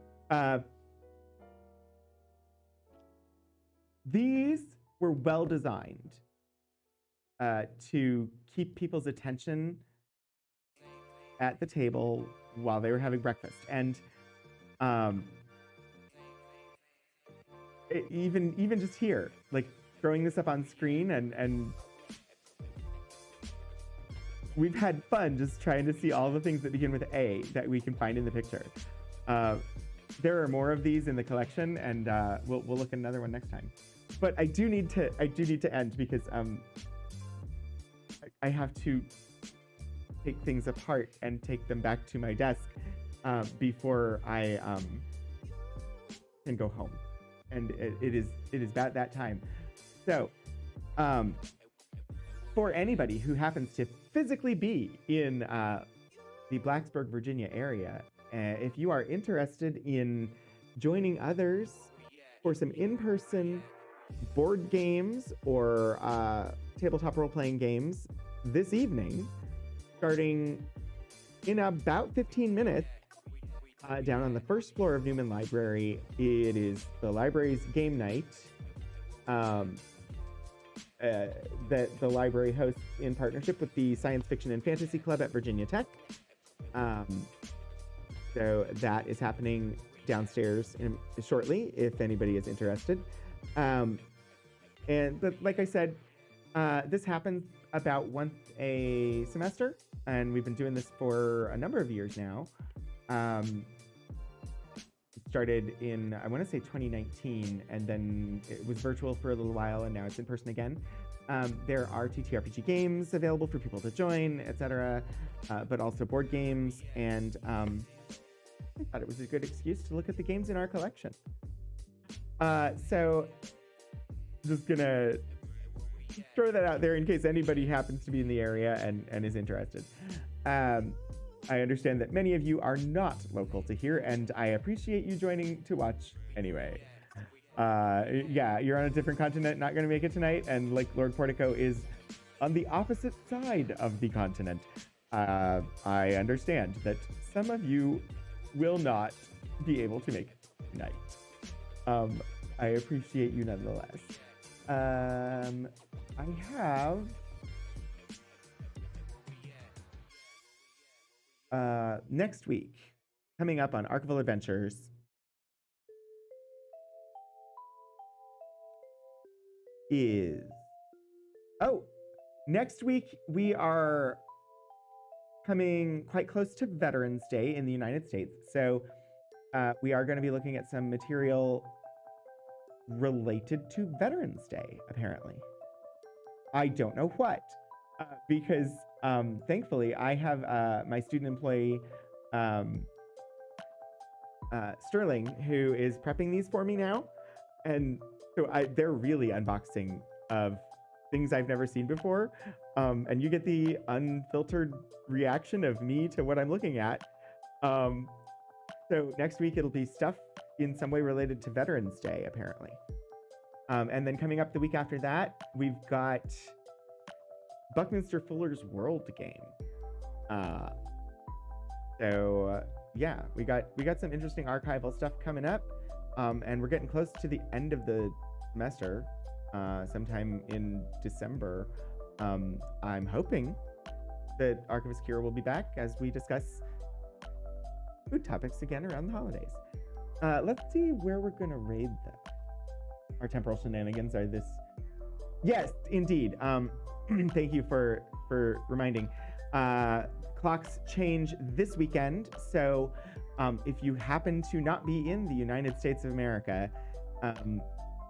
these were well designed to keep people's attention at the table while they were having breakfast. And even just here, like throwing this up on screen, and we've had fun just trying to see all the things that begin with A that we can find in the picture. There are more of these in the collection, and we'll look at another one next time. But I do need to end because I have to take things apart and take them back to my desk before I can go home, and it is about that time. So, for anybody who happens to physically be in the Blacksburg, Virginia area, if you are interested in joining others for some in-person board games or tabletop role-playing games this evening, starting in about 15 minutes, down on the first floor of Newman Library. It is the library's game night that the library hosts in partnership with the Science Fiction and Fantasy Club at Virginia Tech. So that is happening downstairs shortly, if anybody is interested. But like I said, this happens about once a semester, and we've been doing this for a number of years now. It started in, I want to say 2019, and then it was virtual for a little while, and now it's in person again. There are TTRPG games available for people to join, etc., but also board games, and I thought it was a good excuse to look at the games in our collection. So just gonna throw that out there in case anybody happens to be in the area and is interested. I understand that many of you are not local to here, and I appreciate you joining to watch anyway. Yeah, you're on a different continent, not going to make it tonight, and like Lord Portico is on the opposite side of the continent. I understand that some of you will not be able to make it tonight. I appreciate you nonetheless. I have next week coming up on Archival Adventures is next week we are coming quite close to Veterans Day in the United States, so we are going to be looking at some material related to Veterans Day, apparently. I don't know what, because thankfully I have my student employee Sterling, who is prepping these for me now, and so they're really unboxing of things I've never seen before, and you get the unfiltered reaction of me to what I'm looking at. So next week it'll be stuff in some way related to Veterans Day, apparently. And then coming up the week after that, we've got Buckminster Fuller's World game. Yeah, we got some interesting archival stuff coming up, and we're getting close to the end of the semester, sometime in December. I'm hoping that Archivist Kira will be back as we discuss food topics again around the holidays. Let's see where we're gonna raid them. Our temporal shenanigans are this. Yes, indeed. Thank you for reminding. Clocks change this weekend, so if you happen to not be in the United States of America,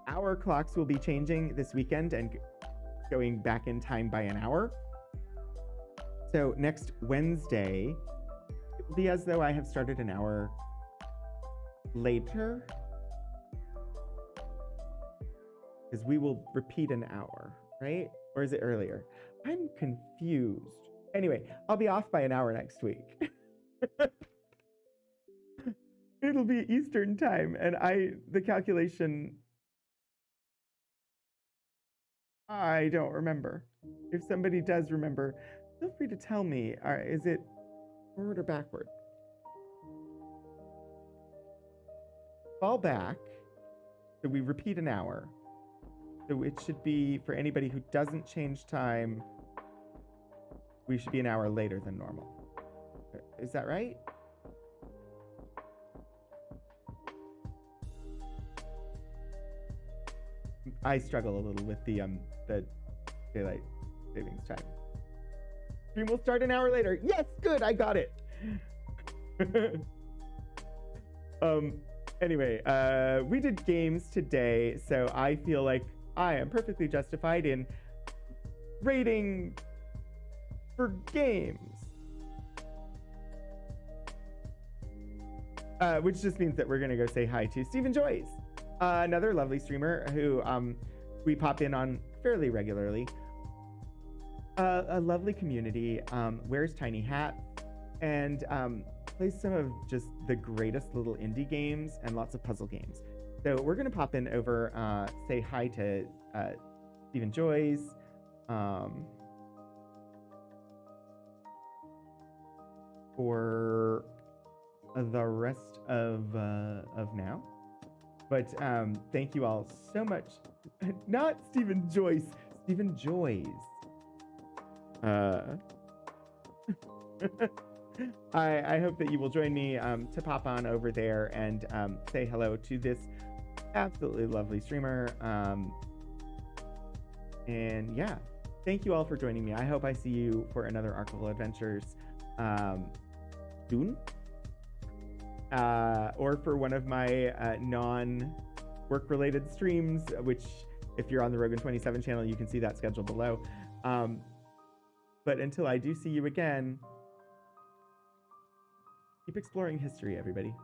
our clocks will be changing this weekend and going back in time by an hour. So next Wednesday, it will be as though I have started an hour later, because we will repeat an hour, right? Or is it earlier? I'm confused. Anyway, I'll be off by an hour next week. It'll be Eastern time, and the calculation, I don't remember. If somebody does remember, feel free to tell me. Is it forward or backward? Fall back, so we repeat an hour. So it should be, for anybody who doesn't change time, we should be an hour later than normal. Is that right? I struggle a little with the daylight savings time. Stream will start an hour later. Yes, good, I got it. Anyway, we did games today, so I feel like I am perfectly justified in rating for games. Which just means that we're gonna go say hi to Stephen Joyce, another lovely streamer who we pop in on fairly regularly. A lovely community, wears tiny hats, and plays some of just the greatest little indie games and lots of puzzle games. So we're going to pop in over, say hi to Stephen Joyce, for the rest of now. But thank you all so much. Not Stephen Joyce, Stephen Joyce. I hope that you will join me to pop on over there and say hello to this absolutely lovely streamer. And yeah, thank you all for joining me. I hope I see you for another Archival Adventures soon. Or for one of my non-work related streams, which if you're on the Rogan 27 channel, you can see that schedule below. But until I do see you again, keep exploring history, everybody.